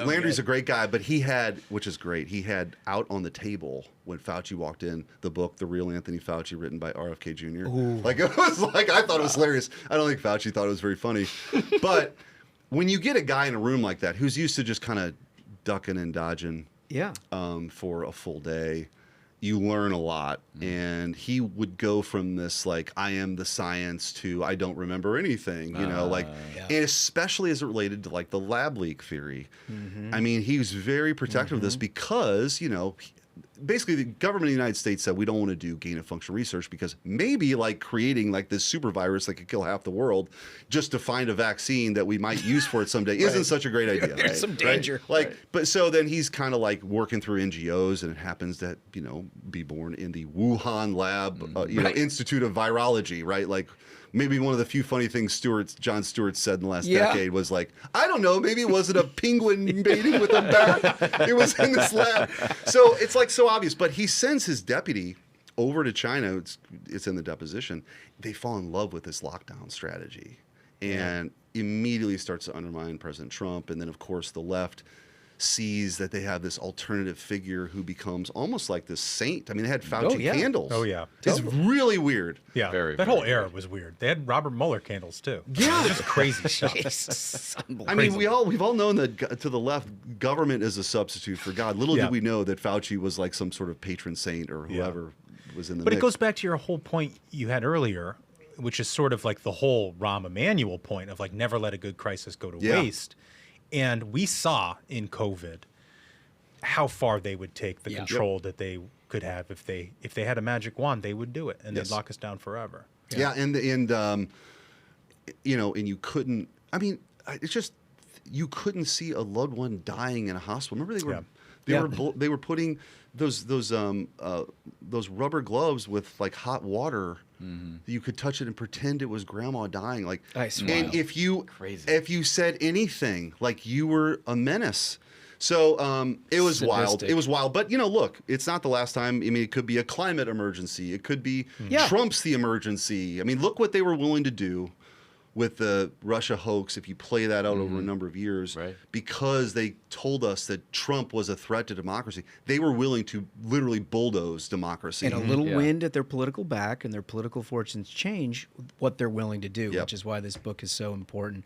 Landry's a great guy, but he had, which is great, he had out on the table when Fauci walked in the book, The Real Anthony Fauci, written by RFK Jr. Like it was like, I thought it was hilarious. I don't think Fauci thought it was very funny. But when you get a guy in a room like that who's used to just kind of ducking and dodging for a full day, you learn a lot. And he would go from this like, I am the science, to I don't remember anything, and especially as it related to like the lab leak theory. I mean, he was very protective of this because, basically the government of the United States said we don't want to do gain of function research because maybe like creating like this super virus that could kill half the world just to find a vaccine that we might use for it someday isn't such a great idea. There's some danger. Like, but so then he's kind of like working through NGOs, and it happens that, be born in the Wuhan lab, Institute of Virology, right? Like, maybe one of the few funny things Jon Stewart said in the last decade was like, I don't know, maybe it wasn't a penguin mating with a bat. It was in this lab. So it's like so obvious. But he sends his deputy over to China. It's in the deposition. They fall in love with this lockdown strategy and immediately starts to undermine President Trump. And then, of course, the left sees that they have this alternative figure who becomes almost like this saint. I mean, they had Fauci candles. Oh, yeah. It's really weird. Yeah, that whole era was weird. They had Robert Mueller candles, too. Yeah. Just crazy stuff. I mean, we've all known that to the left, government is a substitute for God. Little did we know that Fauci was like some sort of patron saint or whoever was in the mix. But it goes back to your whole point you had earlier, which is sort of like the whole Rahm Emanuel point of like never let a good crisis go to waste. And we saw in COVID how far they would take the control that they could have if they had a magic wand. They would do it, and they'd lock us down forever. Yeah, and you couldn't. I mean, it's just you couldn't see a loved one dying in a hospital. Remember they were putting those rubber gloves with like hot water. You could touch it and pretend it was grandma dying. Like, and if you said anything, like you were a menace. So it was wild. It was wild. But look, it's not the last time. I mean, it could be a climate emergency. It could be Trump's the emergency. I mean, look what they were willing to do with the Russia hoax, if you play that out over a number of years, because they told us that Trump was a threat to democracy, they were willing to literally bulldoze democracy. And a little wind at their political back and their political fortunes change what they're willing to do, which is why this book is so important.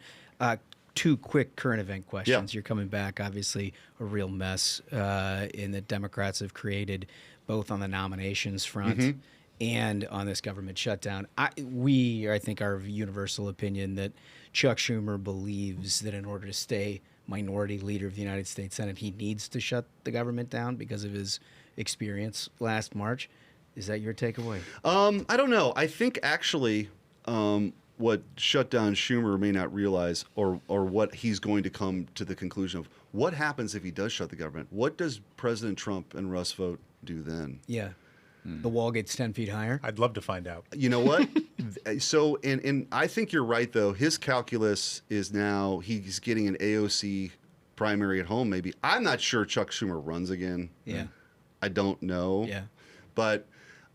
Two quick current event questions. You're coming back, obviously, a real mess in the Democrats have created, both on the nominations front and on this government shutdown. I think our universal opinion that Chuck Schumer believes that in order to stay minority leader of the United States Senate, he needs to shut the government down because of his experience last March. Is that your takeaway? I don't know. I think actually what shut down Schumer may not realize, or what he's going to come to the conclusion of, what happens if he does shut the government? What does President Trump and Russ vote do then? Yeah. The wall gets 10 feet higher? I'd love to find out. You know what? So, and I think you're right, though. His calculus is now he's getting an AOC primary at home, maybe. I'm not sure Chuck Schumer runs again. Yeah. I don't know. Yeah. But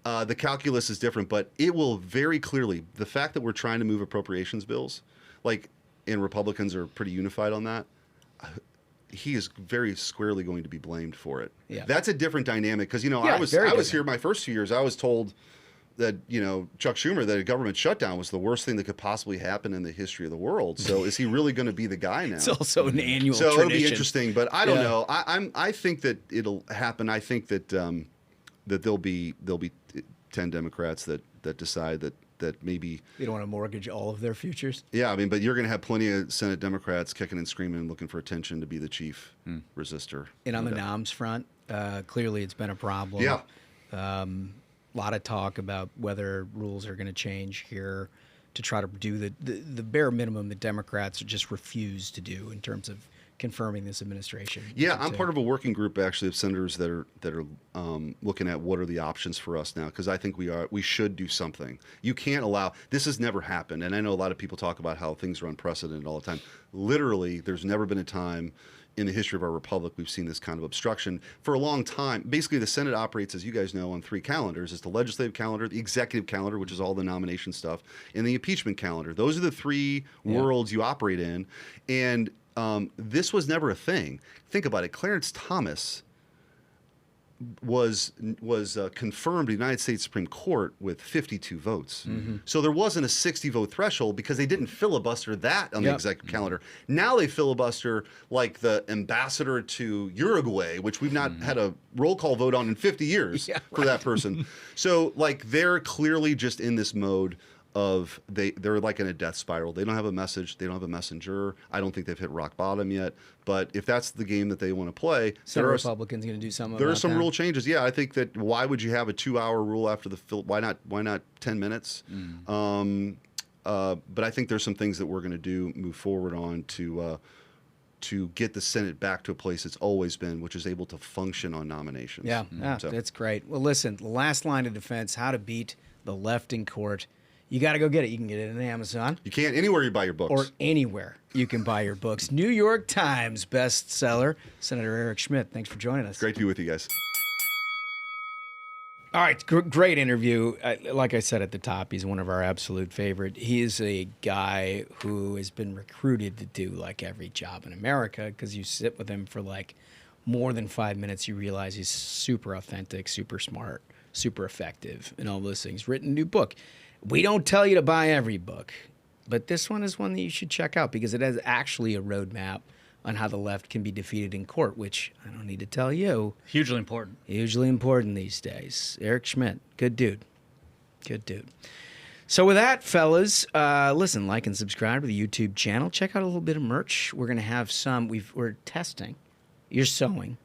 the calculus is different. But it will very clearly, the fact that we're trying to move appropriations bills, and Republicans are pretty unified on that, he is very squarely going to be blamed for it. Yeah. That's a different dynamic because, Yeah, I was very here my first 2 years. I was told that, Chuck Schumer, that a government shutdown was the worst thing that could possibly happen in the history of the world. So is he really going to be the guy now? It's also an annual So tradition. it'll be interesting, but I don't know. I think that it'll happen. I think that that there'll be 10 Democrats that decide that maybe You don't want to mortgage all of their futures. Yeah, I mean, but you're going to have plenty of Senate Democrats kicking and screaming and looking for attention to be the chief resistor. And on the noms front, clearly it's been a problem. Yeah. A lot of talk about whether rules are going to change here to try to do the bare minimum that Democrats just refuse to do in terms of confirming this administration. Yeah, I'm part of a working group actually of senators that are looking at what are the options for us now, because I think we should do something. You can't allow this has never happened, and I know a lot of people talk about how things are unprecedented all the time. Literally, there's never been a time in the history of our republic we've seen this kind of obstruction for a long time. Basically, the Senate operates, as you guys know, on 3 calendars. It's the legislative calendar, the executive calendar, which is all the nomination stuff, and the impeachment calendar. Those are the 3 worlds you operate in, and this was never a thing. Think about it. Clarence Thomas was confirmed in the United States Supreme Court with 52 votes. So there wasn't a 60-vote threshold because they didn't filibuster that on the executive calendar. Now they filibuster like the ambassador to Uruguay, which we've not had a roll call vote on in 50 years for that person. So like they're clearly just in this mode of they're like in a death spiral. They don't have a message. They don't have a messenger. I don't think they've hit rock bottom yet. But if that's the game that they want to play, Senate Republicans going to do something. There about are some that? rule changes. Yeah, I think that why would you have a 2-hour rule after the why not 10 minutes? But I think there's some things that we're going to move forward on to get the Senate back to a place it's always been, which is able to function on nominations. Yeah, So- that's great. Well, listen, the last line of defense: how to beat the left in court. You got to go get it. You can get it on Amazon. You can't anywhere you buy your books. Or anywhere you can buy your books. New York Times bestseller. Senator Eric Schmitt, thanks for joining us. Great to be with you guys. All right, great interview. Like I said at the top, he's one of our absolute favorite. He is a guy who has been recruited to do like every job in America because you sit with him for like more than 5 minutes, you realize he's super authentic, super smart, super effective, and all those things. Written a new book. We don't tell you to buy every book, but this one is one that you should check out because it has actually a roadmap on how the left can be defeated in court, which I don't need to tell you. Hugely important. Hugely important these days. Eric Schmitt, good dude. Good dude. So with that, fellas, listen, like and subscribe to the YouTube channel. Check out a little bit of merch. We're going to have some. We're testing. You're sewing.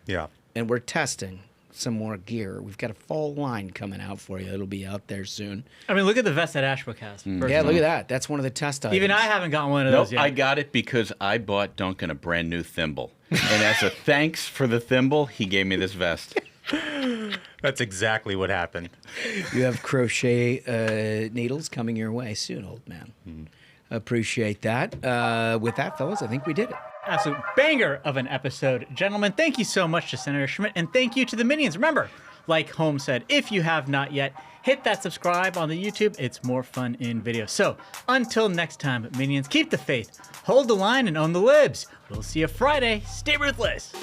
Yeah. And we're testing some more gear. We've got a fall line coming out for you. It'll be out there soon. I mean, look at the vest that Ashbrook has. Yeah, look at that. That's one of the test items. Even I haven't gotten one of Nope, those yet. I got it because I bought Duncan a brand new thimble. And as a thanks for the thimble, he gave me this vest. That's exactly what happened. You have crochet needles coming your way soon, old man. Appreciate that. With that, fellas, I think we did it. Absolute banger of an episode. Gentlemen, thank you so much to Senator Schmitt, and thank you to the Minions. Remember, like Holmes said, if you have not yet, hit that subscribe on the YouTube. It's more fun in video. So, until next time, Minions, keep the faith, hold the line, and own the libs. We'll see you Friday. Stay ruthless.